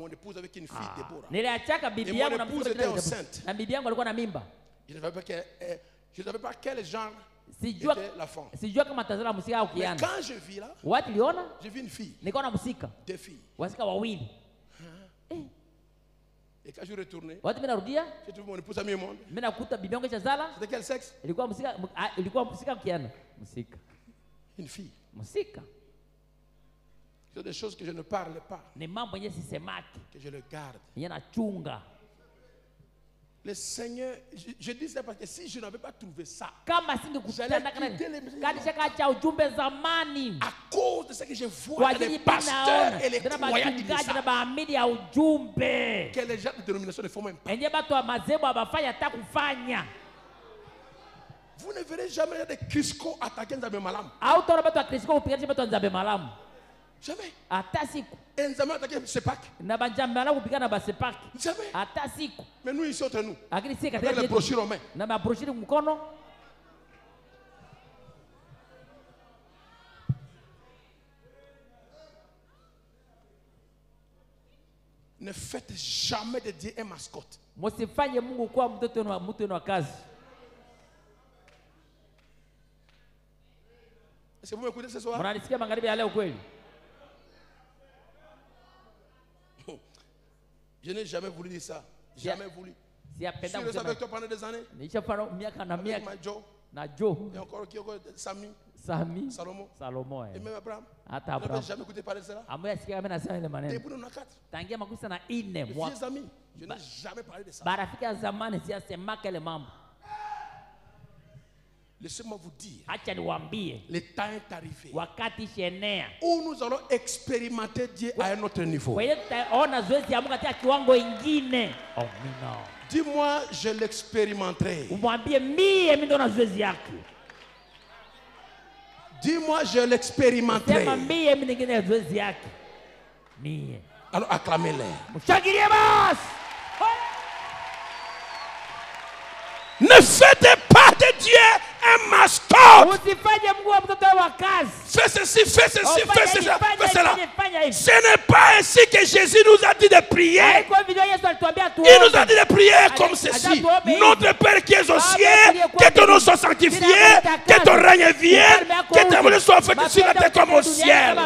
épouse avec une fille Déborah. Et mon épouse était enceinte. Je ne savais pas quel genre était la femme. Mais quand je vis là, j'ai vu une fille, deux filles. Et quand je retournais, j'ai trouvé mon épouse à mi-monde. C'était quel sexe? Une fille. C'est des choses que je ne parle pas, que je le garde. Le Seigneur, je dis ça parce que si je n'avais pas trouvé ça, j'allais quitter les messages. À cause de ce que je vois les pasteurs et les croyants disent ça, que les gens de dénomination ne font même pas. Vous ne verrez jamais des Crisco attaquer Nzambe Malam. Jamais. Hata siku. Enzama attaqué Sepak. Na banjamba na kupigana ba Sepak. Jamais. Hata siku. Mais nous ici entre nous. Lakini si avec les brochures en main. Na ba brochures mkono. Ne faites jamais de Dieu un mascotte. Msifanye Mungu kuwa mtu wa kazi. Est-ce que vous m'écoutez ce soir? Mnanisikia magharibi ya leo kweli? Je n'ai jamais voulu dire ça. Jamais voulu. Si apenda je suis resté avec toi pendant des années. Nishafanya miaka na miaka. Na Joe. Et encore qui Sami. Salomo. Et même Abraham. Hata Abraham. Je n'ai jamais écouté parler de cela. Amoya sikia kama nasema ile maneno. Depuis 94. Tangia makusa na 4 mwaka. Mes amis, je n'ai jamais parlé de ça. Barafiki ya zamani siyasema kile mambo. Laissez-moi vous dire. Acha niwaambie. Le temps est arrivé. Wakati shenea. Où nous allons expérimenter Dieu à un autre niveau. Kwa hiyo tutaona zoezi ya Mungu katika kiwango ingine. Amina. Dis-moi, je l'expérimenterai. Umwambie mimi ndo na zoezi yake. Dis-moi, je l'expérimenterai. Sema mimi ningine zoezi yake. Mie. Alors acclamez-les. Mshangilie basi. Ne faites pas de Dieu un mascotte. Fais ceci, fais ceci, fais cela, fais cela. Ce n'est pas ainsi que Jésus nous a dit de prier. Il nous a dit de prier comme ceci. Notre Père qui es aux cieux, que ton nom soit sanctifié, que ton règne vienne, que ta volonté soit faite sur la terre comme au ciel.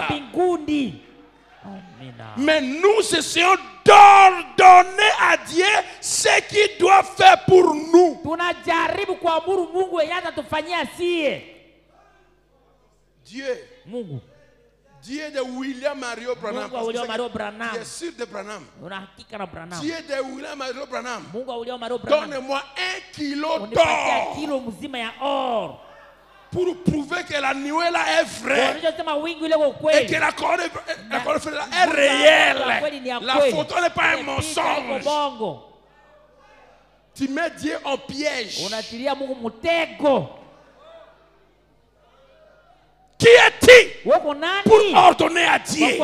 Mais nous essayons d'ordonner à Dieu ce qu'il doit faire pour nous. Dieu de William Mario Branham. Qui est sûr de Branham. Dieu de William Mario Branham. Donne-moi 1 kilo d'or. Pour prouver que la nuée là est vraie et que la colonne est réelle. La photo n'est pas un mensonge. Tu mets Dieu en piège. Qui es-tu pour ordonner à Dieu?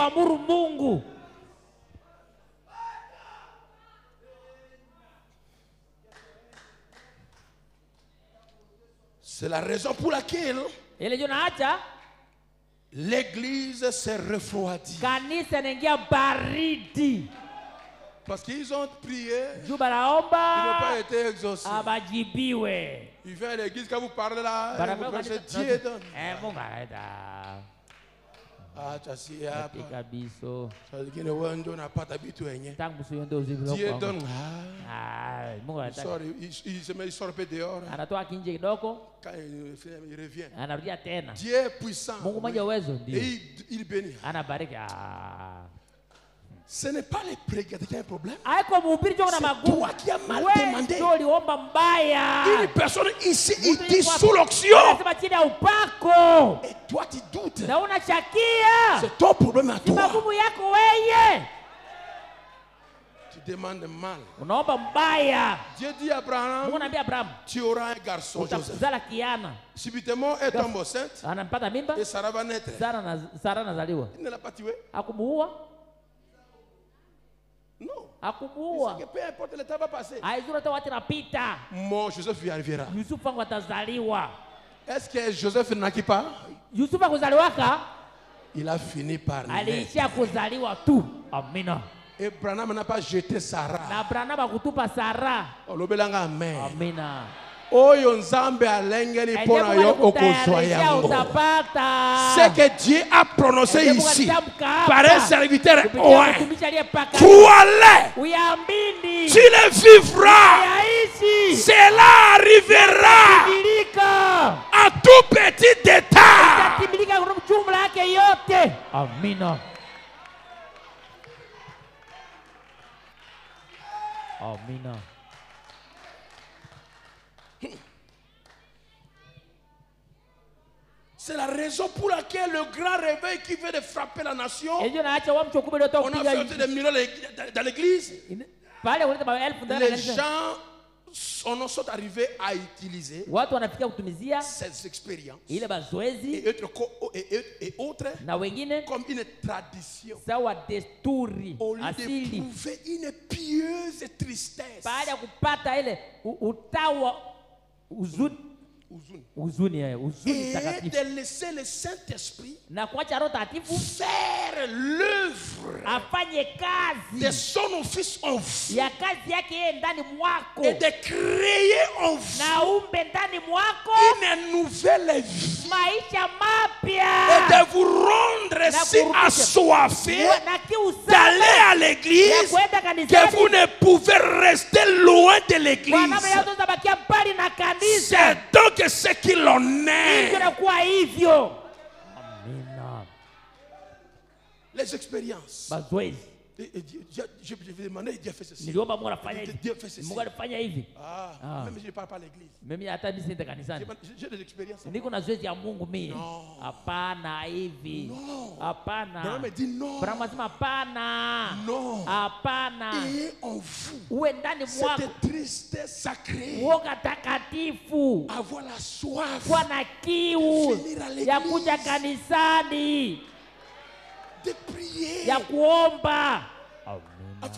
C'est la raison pour laquelle l'église s'est refroidie. Parce qu'ils ont prié, ils n'ont pas été exaucés. Il vient à l'église, quand vous parlez là, Dieu donne. Ah, tu as si, Dieu donne. Il sort un peu dehors. Quand il revient, Dieu est puissant. Et il bénit. Ce n'est pas les prédicateurs qui ont un problème. C'est toi qui as mal demandé. Une personne ici, il dit sous l'onction. Et toi, tu doutes. C'est ton problème à toi. Tu demandes mal. Dieu dit à Abraham, tu auras un garçon, Joseph. Subitement, elle tombe enceinte. Et Sarah va naître. Il ne l'a pas tué. Non. Peu importe le temps va passer. Mon Joseph y arrivera. Est-ce que Joseph n'a pas? Il a fini par naître. Et Branham n'a pas jeté Sarah. Amen. Oyo nzambe alengeli pona yo okozwa yango. Ce que Dieu a prononcé ici par un serviteur, crois-le, tu le vivras, cela arrivera en tout petit détail. Amina. Amina. C'est la raison pour laquelle le grand réveil qui vient de frapper la nation, on a fait des miracles dans l'église. Les gens on sont arrivés à utiliser watu wanafikia kutumizia ces expériences ile mazoezi et autres na wengine comme une tradition sawa desturi au lieu asili d'éprouver une pieuse tristesse baada ya kupata ile utawa uzuni et de laisser le Saint-Esprit na kuacha Roho Takatifu faire l'œuvre afanye kazi de son office en vous ya kazi yake yeye ndani mwako et de créer en vous na umbe ndani mwako une nouvelle vie maisha mapya et de vous rendre si assoiffés d'aller à l'église que vous ne pouvez rester loin de l'église. C'est donc ce qu'il en est. Les expériences. Je vais demander, Dieu fait ceci. Dieu fait ceci. Même si je ne parle pas à l'église. J'ai des expériences. Non. Non. Me dit non. Non. Et en vous, cette tristesse sacrée, avoir la soif, venir à l'église, de prier, afin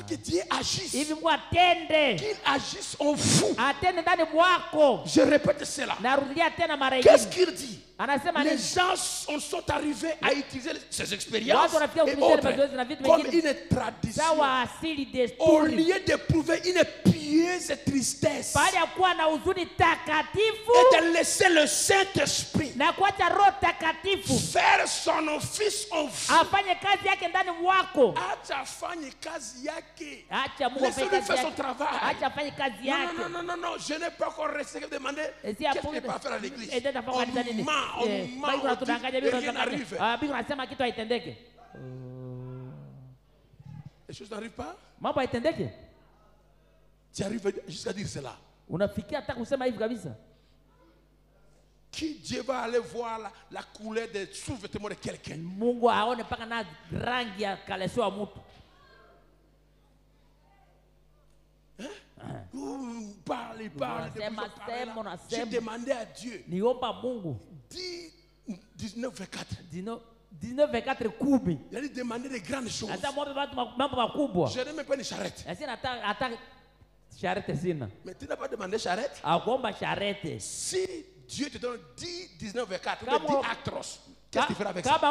que Dieu agisse, qu'il agisse en vous. Je répète cela. Qu'est-ce qu'il dit? Les gens sont arrivés à utiliser ces expériences et autres comme une tradition au lieu d'éprouver une pieuse tristesse et de laisser le Saint-Esprit faire son office en vous. Laissez-lui faire son travail. Non, je n'ai pas encore resté que demander qu'est-ce qu'il peut faire à l'église. On rien n'arrive. Les choses n'arrivent pas. Tu arrives jusqu'à dire cela. Qui Dieu va aller voir la couleur des sous-vêtements de quelqu'un. Parle. J'ai demandé à Dieu. 19:4. 19:4 kumi. Il a dit demander de grandes choses. Je n'ai même pas une charrette. Mais tu n'as pas demandé charrette. Si Dieu te donne 19:4, tu dis actros. Qu'est-ce que tu feras avec ça?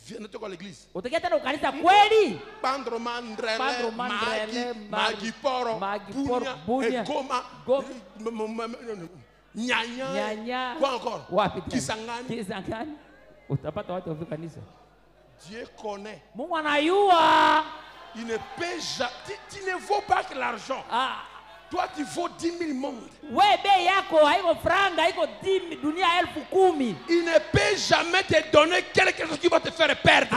Viens à l'église. Pandro mandrele, magi poro, bunya, goma, nyanya, quoi encore? Kisangani. Dieu connaît. Il ne paie jamais. Tu ne vaux pas que l'argent. Toi, tu vaux 10 000 mondes. Il ne peut jamais te donner quelque chose qui va te faire perdre.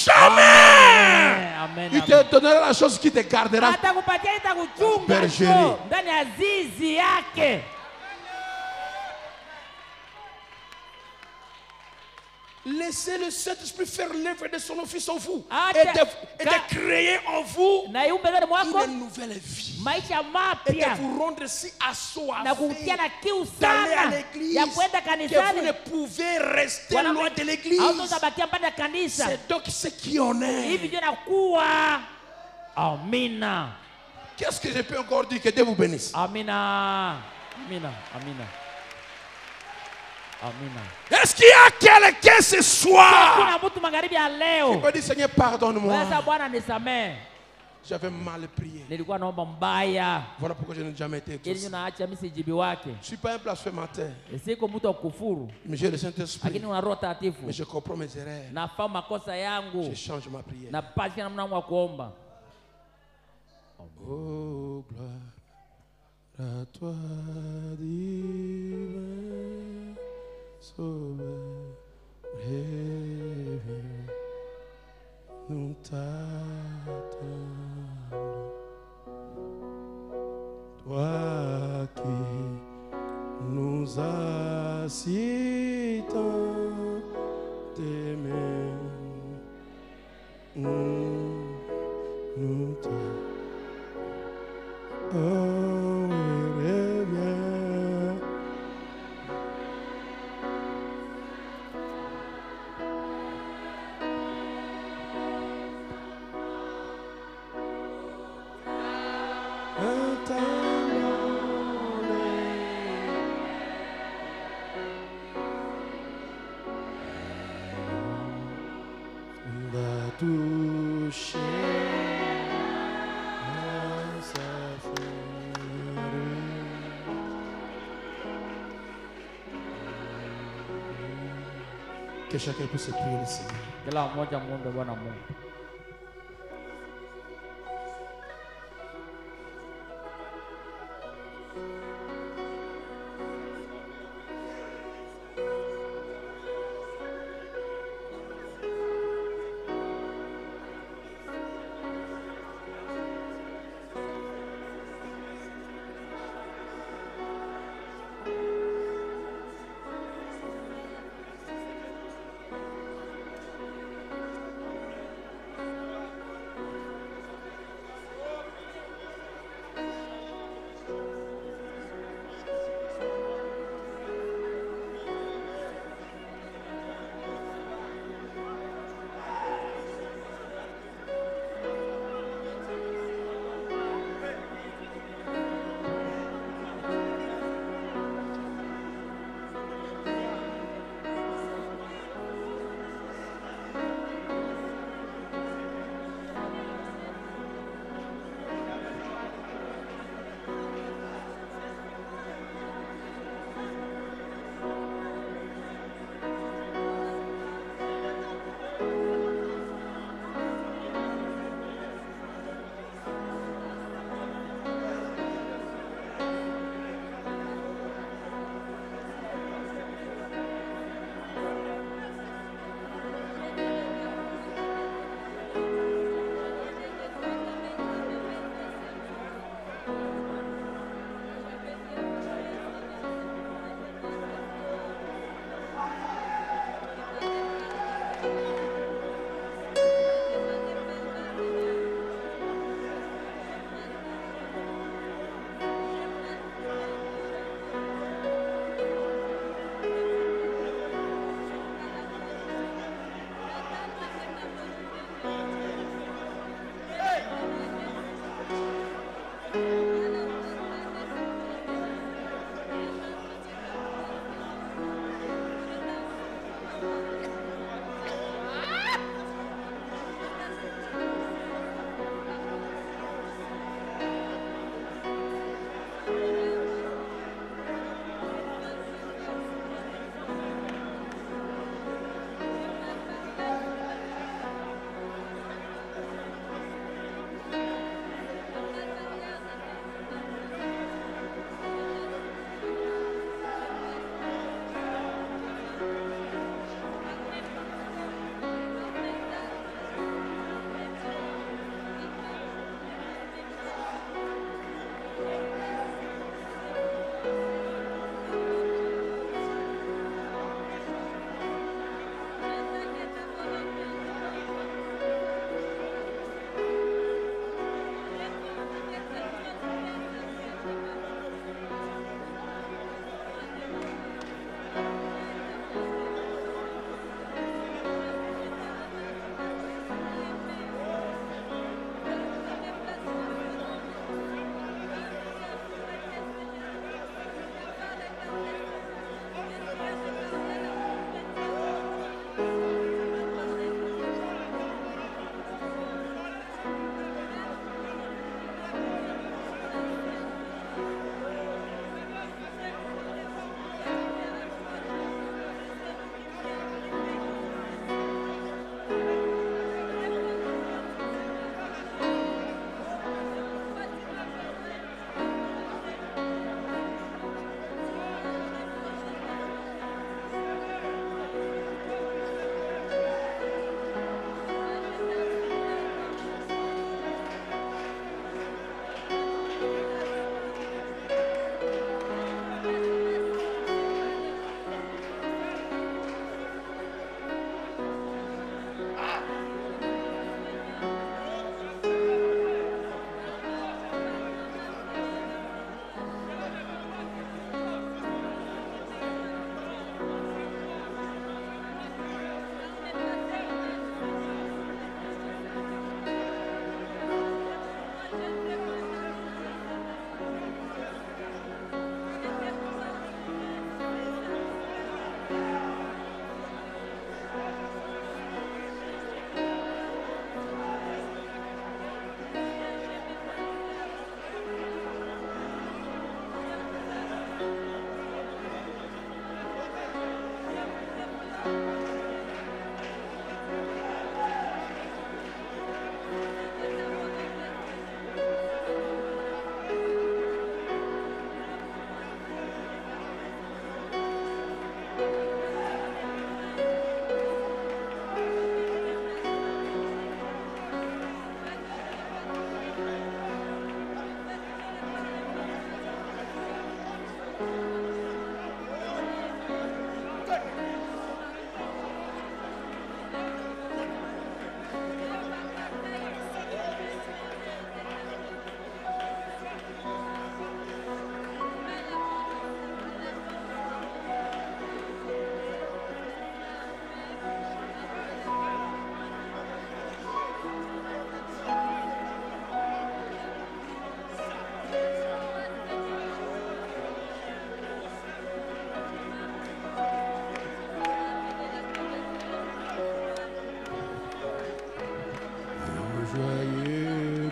Jamais. Amen. Il te donnera la chose qui te gardera. Bergerie. Laissez le Saint-Esprit faire l'œuvre de son office en vous et de créer en vous une nouvelle vie et de vous rendre si assoiffés d'aller à l'église que vous ne pouvez rester loin de l'église. C'est donc ce qui en est. Qu'est-ce que je peux encore dire? Que Dieu vous bénisse. Amina. Est-ce qu'il y a quelqu'un ce soir qui peut dire Seigneur pardonne-moi, j'avais mal prié, voilà pourquoi je n'ai jamais été tout ça. Je ne suis pas un blasphémateur, mais j'ai le Saint-Esprit, mais je comprends mes erreurs, je change ma prière. Oh gloire à toi divin Sauveur, nous t'attendons. Toi qui nous as si tant aimés, Que chacun puisse prier le Seigneur. Kila mmoja muombe Bwana Mungu.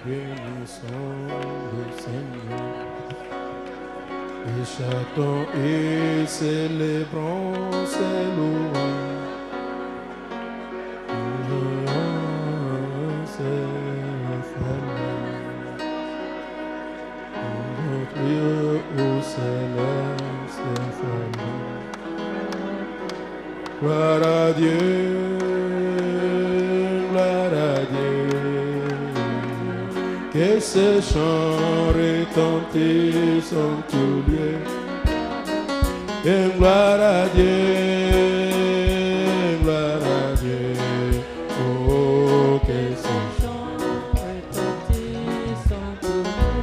bénissons le Seigneur. Et chantons et célébrons ses louanges. Notre Dieu au céleste famille. Gloire à Dieu, gloire à Dieu. Que ces chants retentissent en tout lieu. Et gloire à Dieu, gloire à Dieu. Oh, que ces chants retentissent en tout lieu.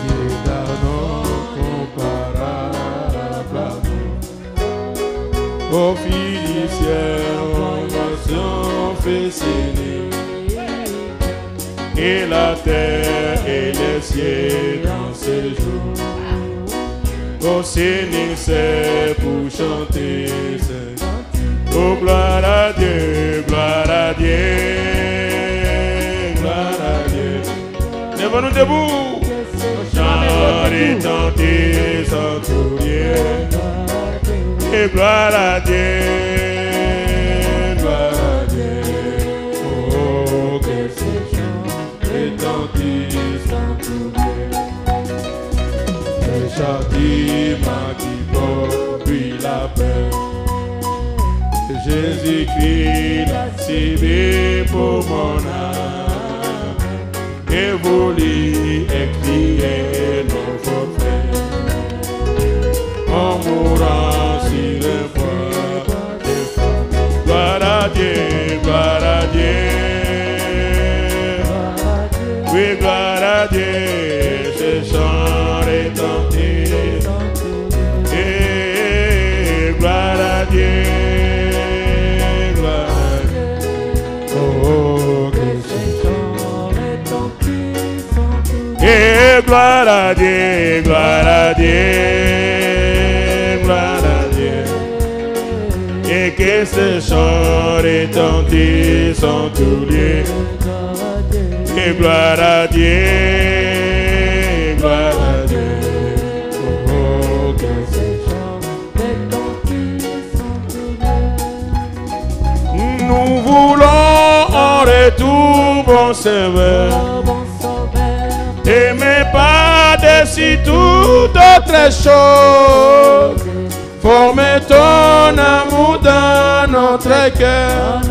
Dieu d'un nom comparable à nous. Ô Fils du ciel, en fait signer. Et la terre et les cieux dans ces jours. Ô Seigneur, c'est pour chanter. Oh, gloire à Dieu, gloire à Dieu, gloire à Dieu. Lève-nous debout. Chant retentissent en tout lieu. Et gloire à Dieu, gloire à Dieu. Oh, que ces chants retentissent en tout lieu. Le châtiment qui porte lui la paix. Jésus-Christ l'a ciblé pour mon âme. Et vous lui écriez nos fautes. En mourant sur le bois. Gloire à Dieu, gloire à Dieu. Oui, gloire à Dieu. Ce chant retentissent. Et gloire à Dieu. Et gloire à Dieu, gloire à Dieu, gloire à Dieu. Et que ce chant retentisse en tout lieu. Et gloire à Dieu, gloire à Dieu. Oh, que ce chant retentisse en tout lieu. Nous voulons en retour, bon Sauveur. Et mais pas dessus toute autre chose. Forme ton amour dans notre cœur.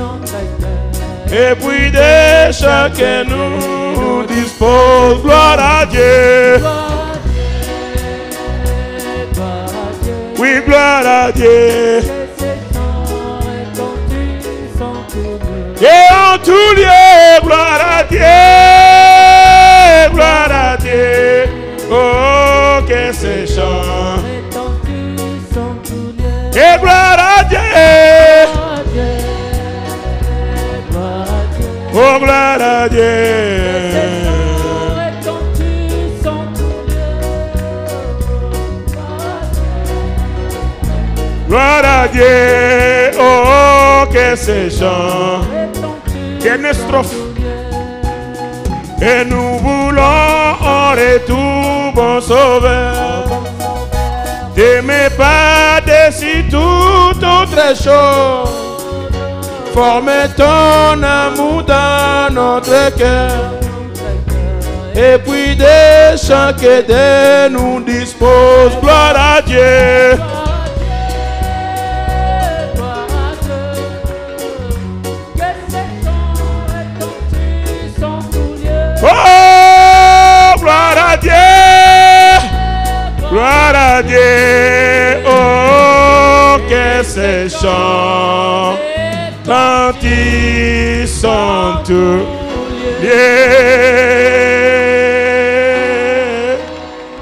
Et puis de chacun nous dispose. Gloire à Dieu. Oui, gloire à Dieu. Et en tout lieu, gloire à Dieu. Gloire à Dieu, oh, que ces chants. Et gloire à Dieu, oh, gloire à Dieu. Gloire à Dieu, oh, que ces chants. Dernière strophe. Et nous voulons en retour, bon Sauveur, t'aimer pas dessus toute autre chose. Forme ton amour dans notre cœur. Et puis de chaque de nous dispose. Gloire à Dieu. Oh, gloire à Dieu, gloire à Dieu, oh, que ces chants retentissent en tout lieu.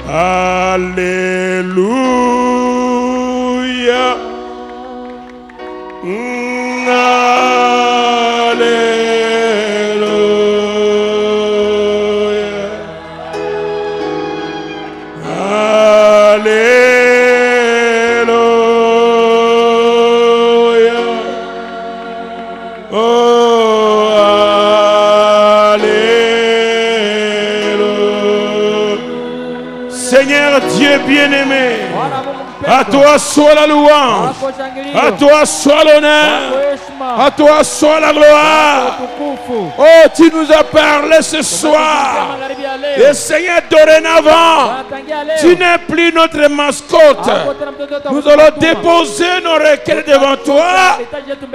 Alléluia. Oh, Seigneur Dieu bien-aimé, à toi soit la louange, à toi soit l'honneur, à toi soit la gloire. Oh, tu nous as parlé ce soir. Et Seigneur, dorénavant, tu n'es plus notre mascotte. Nous allons déposer nos requêtes devant toi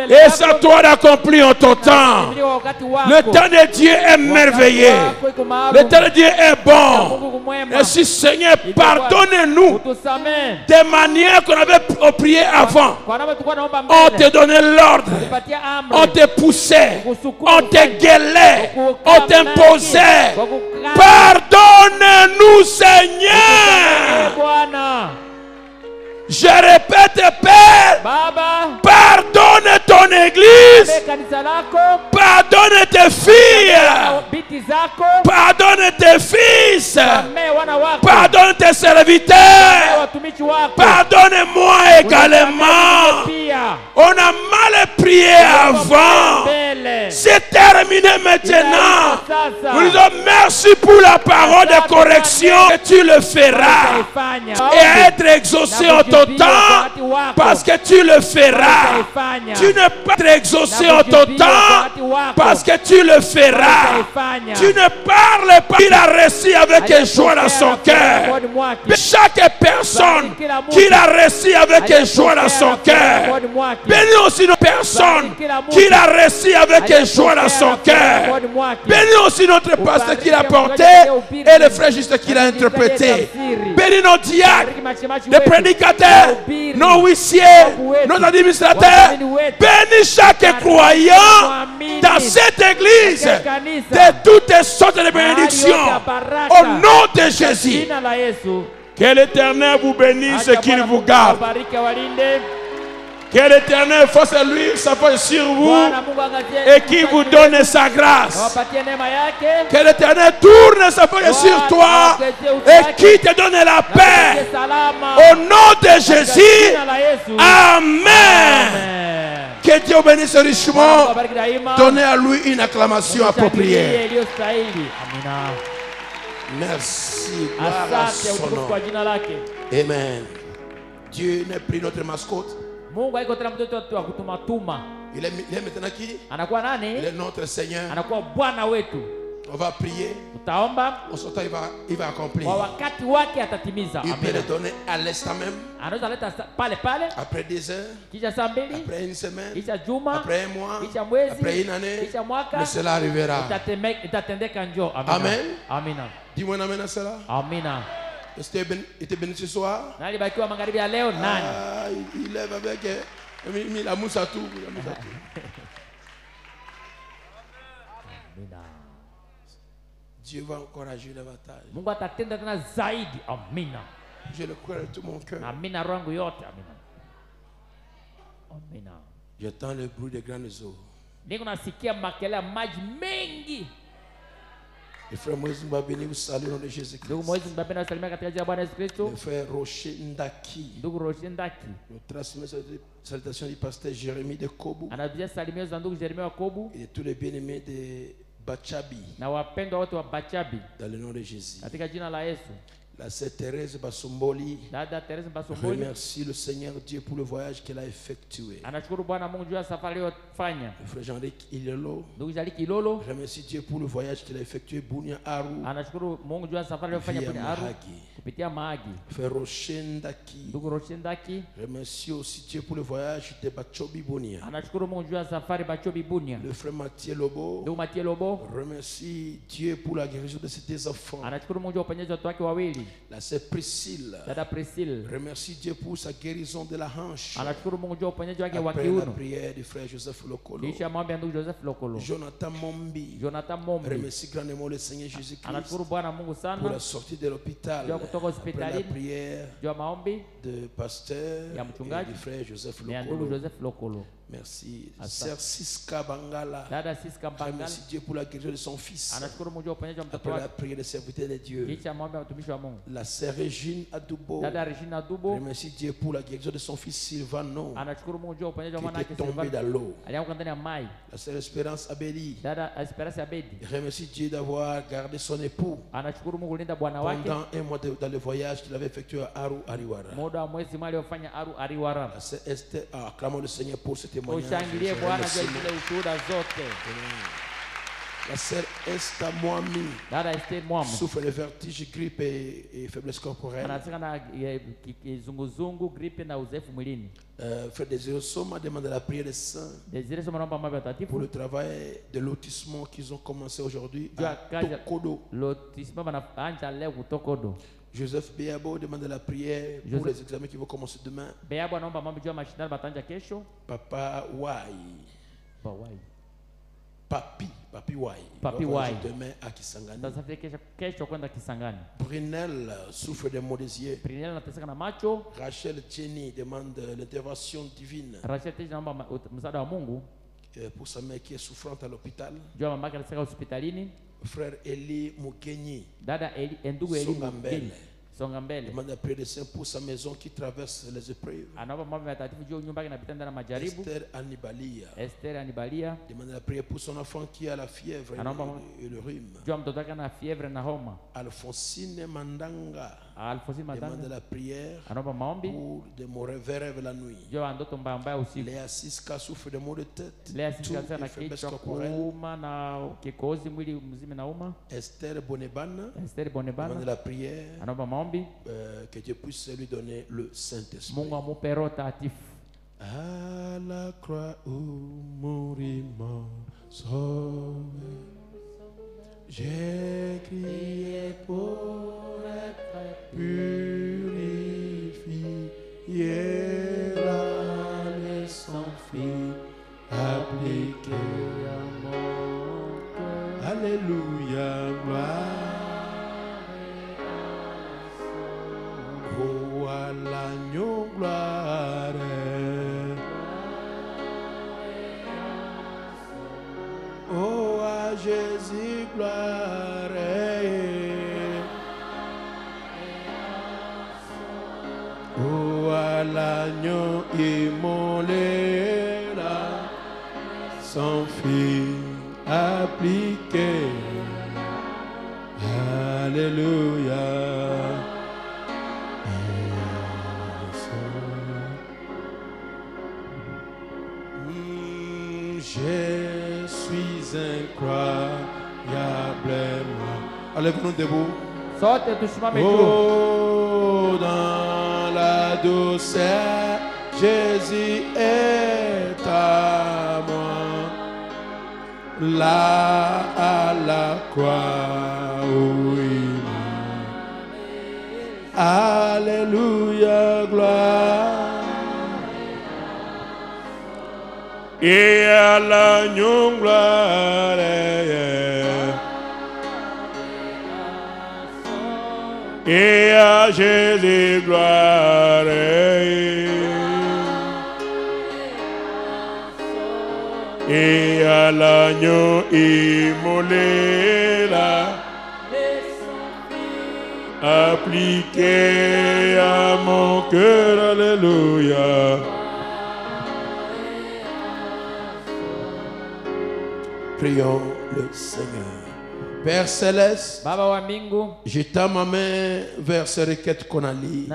et c'est à toi d'accomplir en ton temps. Le temps de Dieu est merveilleux. Le temps de Dieu est bon. Ainsi, Seigneur, pardonne-nous des manières qu'on avait prié avant. On te donnait l'ordre, on te poussait, on te gueulait, on t'imposait. Pardonne-nous, Seigneur. Je répète, Père, pardonne ton église, pardonne tes filles, pardonne tes fils, pardonne tes serviteurs, pardonne-moi également. On a mal prié avant, c'est terminé maintenant. Nous disons merci pour la parole de correction, que tu le feras et être exaucé en ton temps, parce que tu le feras. Tu ne peux pas être exaucé en ton temps, parce que tu le feras. Tu ne parles pas qu'il a reçu avec joie dans son cœur. Chaque personne qu'il a reçu avec joie dans son cœur. Bénis aussi nos personnes qu'il a reçu avec joie dans son cœur. Bénis aussi notre pasteur qu'il a porté et les frères justes qu'il a interprété. Bénis nos diacres, les prédicateurs, nos huissiers, nos administrateurs. Bénis chaque croyant dans cette église de toutes sortes de bénédictions. Au nom de Jésus. Que l'Éternel vous bénisse et qu'il vous garde. Que l'Éternel fasse lui sa face sur vous et qu'il vous donne sa grâce. Que l'Éternel tourne sa face sur toi et qu'il te donne la paix. Au nom de Jésus. Amen. Que Dieu bénisse richement. Donnez à lui une acclamation appropriée. Merci. Gloire à son nom. Amen. Dieu n'est plus notre mascotte. Il est maintenant qui? Il est notre Seigneur. On va prier. En ce temps, il va accomplir. Il peut le donner à l'instant même. Après 10 heures. Après une semaine. Après un mois. Après une année. Mais cela arrivera. Amen. Dis-moi un amen à cela. Amen. Est-ce qu'il était béni ce soir? Il lève avec la mousse à tout. Dieu va encore agir davantage. Je le crois de tout mon cœur. J'entends le bruit des grandes eaux. Le frère Moïse Mbabeni vous salue au nom de Jésus-Christ. Le frère Rocher Ndaki. Le transmet salutation du pasteur Jérémie de Kobu. Et de tous les bien-aimés de Bachabi. Dans le nom de Jésus. La sœur Thérèse Basomboli remercie le Seigneur Dieu pour le voyage qu'elle a effectué. Le frère Jean-Luc Ilolo remercie Dieu pour le voyage qu'il a effectué Bunia Aru via Mahagi. Frère Rochendaki remercie aussi Dieu pour le voyage de Bachobi Bunia. Le frère Mathieu Lobo remercie Dieu pour la guérison de ses deux enfants. La sœur Priscille remercie Dieu pour sa guérison de la hanche. Après la prière du frère Joseph Lokolo. Jonathan Mombi remercie grandement le Seigneur Jésus-Christ pour la sortie de l'hôpital. Après la prière de pasteur et du frère Joseph Lokolo. Merci. Sœur Siska Bangala. Remercie Dieu pour la guérison de son fils. Après la prière des serviteurs de Dieu. La sœur Régine Adoubo. Remercie Dieu pour la guérison de son fils Sylvano, qui était tombé dans l'eau. La sœur Espérance Abedi. Remercie Dieu d'avoir gardé son époux pendant un mois dans le voyage qu'il avait effectué à Aru Ariwara. La sœur Esther, acclamons le Seigneur pour ce témoignage. La sœur Esther Moami souffre de vertige, grippe et faiblesse corporelle. Frère Désiré Soma demande la prière des saints pour le travail de lotissement qu'ils ont commencé aujourd'hui à Tokodo. Joseph Béabo demande la prière pour les examens qui vont commencer demain. Papa Wai. Papi Wai. Demain à Kisangani. Brunel souffre de maux des yeux. Rachel Tcheni demande l'intervention divine pour sa mère qui est souffrante à l'hôpital. Frère Eli Mukenyi Songambele demande la prière des saints pour sa maison qui traverse les épreuves. Esther Anibalia demande la prière pour son enfant qui a la fièvre et le rhume. Alphonsine Mandanga demande la prière pour des mauvais rêves la nuit. Léa Siska souffre de maux de tête, de faiblesse corporelle. Esther Bonebana demande la prière que Dieu puisse lui donner le Saint-Esprit. À la croix où mourit mon sauveur, j'ai crié pour être purifié, la leçon fut appliquée à mon cœur. Alléluia, gloire. Oh, à l'agneau gloire. Oh, à Jésus gloire. Oh, à l'agneau immolé, son fils appliqué. Alléluia. Je suis incroyablement. Allez-vous debout. Oh, dans la douceur, Jésus est à moi. Là à la croix, oui. Alléluia, gloire. Et à l'agneau gloire, et à Jésus gloire, et à l'agneau immolé là, appliqué à mon cœur, alléluia. Prions le Seigneur. Père Céleste, j'étends ma main vers ces requêtes qu'on a lues.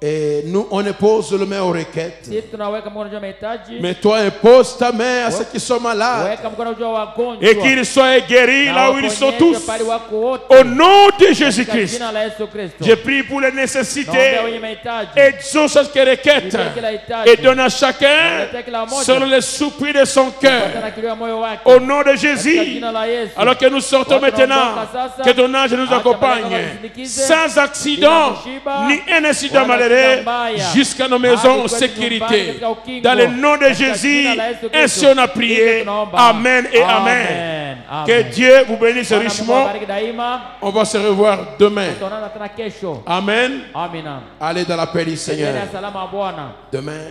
Et nous, on pose le main aux requêtes. Mais toi, impose ta main à ceux qui sont malades. Et qu'ils soient guéris là où ils sont tous. Au nom de Jésus-Christ. Je prie pour les nécessités. Exauce ces requêtes. Et donne à chacun selon les soupirs de son cœur. Au nom de Jésus. Alors que nous sortons maintenant, que ton ange nous accompagne. Sans accident, ni un incident malheureux. Jusqu'à nos maisons en sécurité. Dans le nom de Jésus, ainsi on a prié. Amen et Amen. Que Dieu vous bénisse richement. On va se revoir demain. Amen. Allez dans la paix du Seigneur. Demain,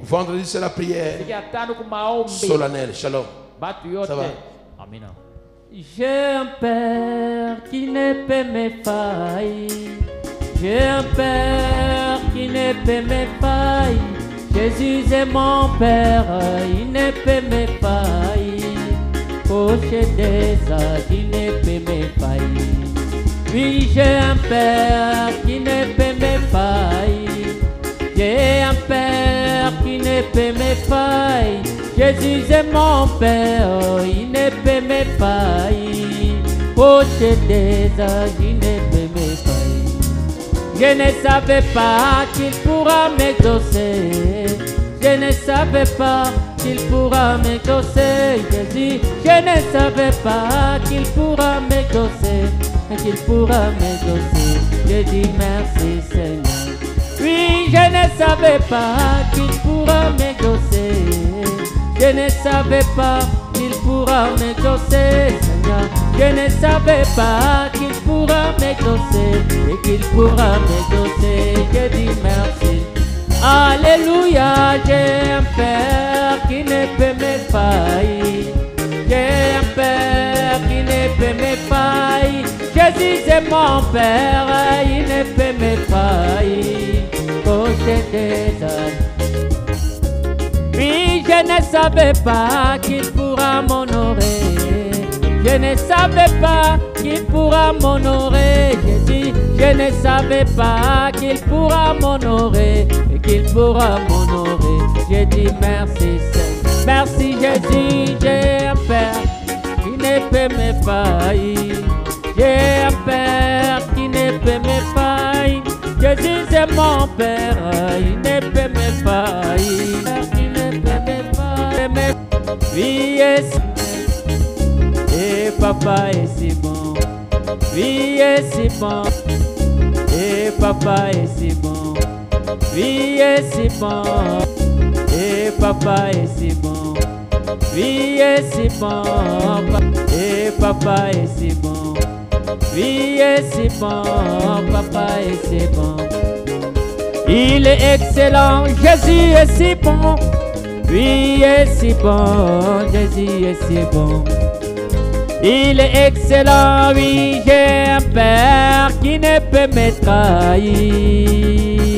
vendredi, c'est la prière solennelle. Shalom. Ça va? J'ai un Père qui ne peut me faillir. J'ai un Père qui ne peut me faillir. Jésus est mon Père, il ne peut me faillir. Poche des âges, il ne peut me faillir. Oui, j'ai un Père qui ne peut me faillir. J'ai un Père qui ne peut me faillir. Jésus est mon Père, il ne peut me faillir. Poche des âges, il ne peut me faillir. Je ne savais pas qu'il pourra m'exaucer. Je ne savais pas qu'il pourra m'exaucer. Jésus, je ne savais pas qu'il pourra m'exaucer. Qu'il pourra m'exaucer. Je dis merci Seigneur. Oui, je ne savais pas qu'il pourra m'exaucer. Je ne savais pas qu'il pourra m'exaucer, Seigneur. Je ne savais pas qu'il pourra m'exaucer et qu'il pourra m'exaucer. Je dis merci. Alléluia, j'ai un Père qui ne peut me faillir. J'ai un Père qui ne peut me faillir. Jésus est mon Père, il ne peut me faillir. Poche des âges. Oui, je ne savais pas qu'il pourra m'honorer. Je ne savais pas qu'il pourra m'honorer. Jésus, je ne savais pas qu'il pourra m'honorer et qu'il pourra m'honorer. Je dis merci Seigneur. Merci Jésus, j'ai un Père qui ne peut me faillir. J'ai un Père qui ne peut me faillir. Jésus est mon Père, il ne peut me faillir. Il ne peut me faillir. Oui, et papa est si bon. Oui, est si bon. Et papa est si bon. Oui, est si bon. Et papa est si bon. Oui, est si bon. Et papa est si bon. Oui, est si bon. Papa est si bon. Il est excellent. Jésus est si bon. Oui, est si bon. Jésus est si bon. Il est excellent, oui, j'ai un Père qui ne peut me trahir.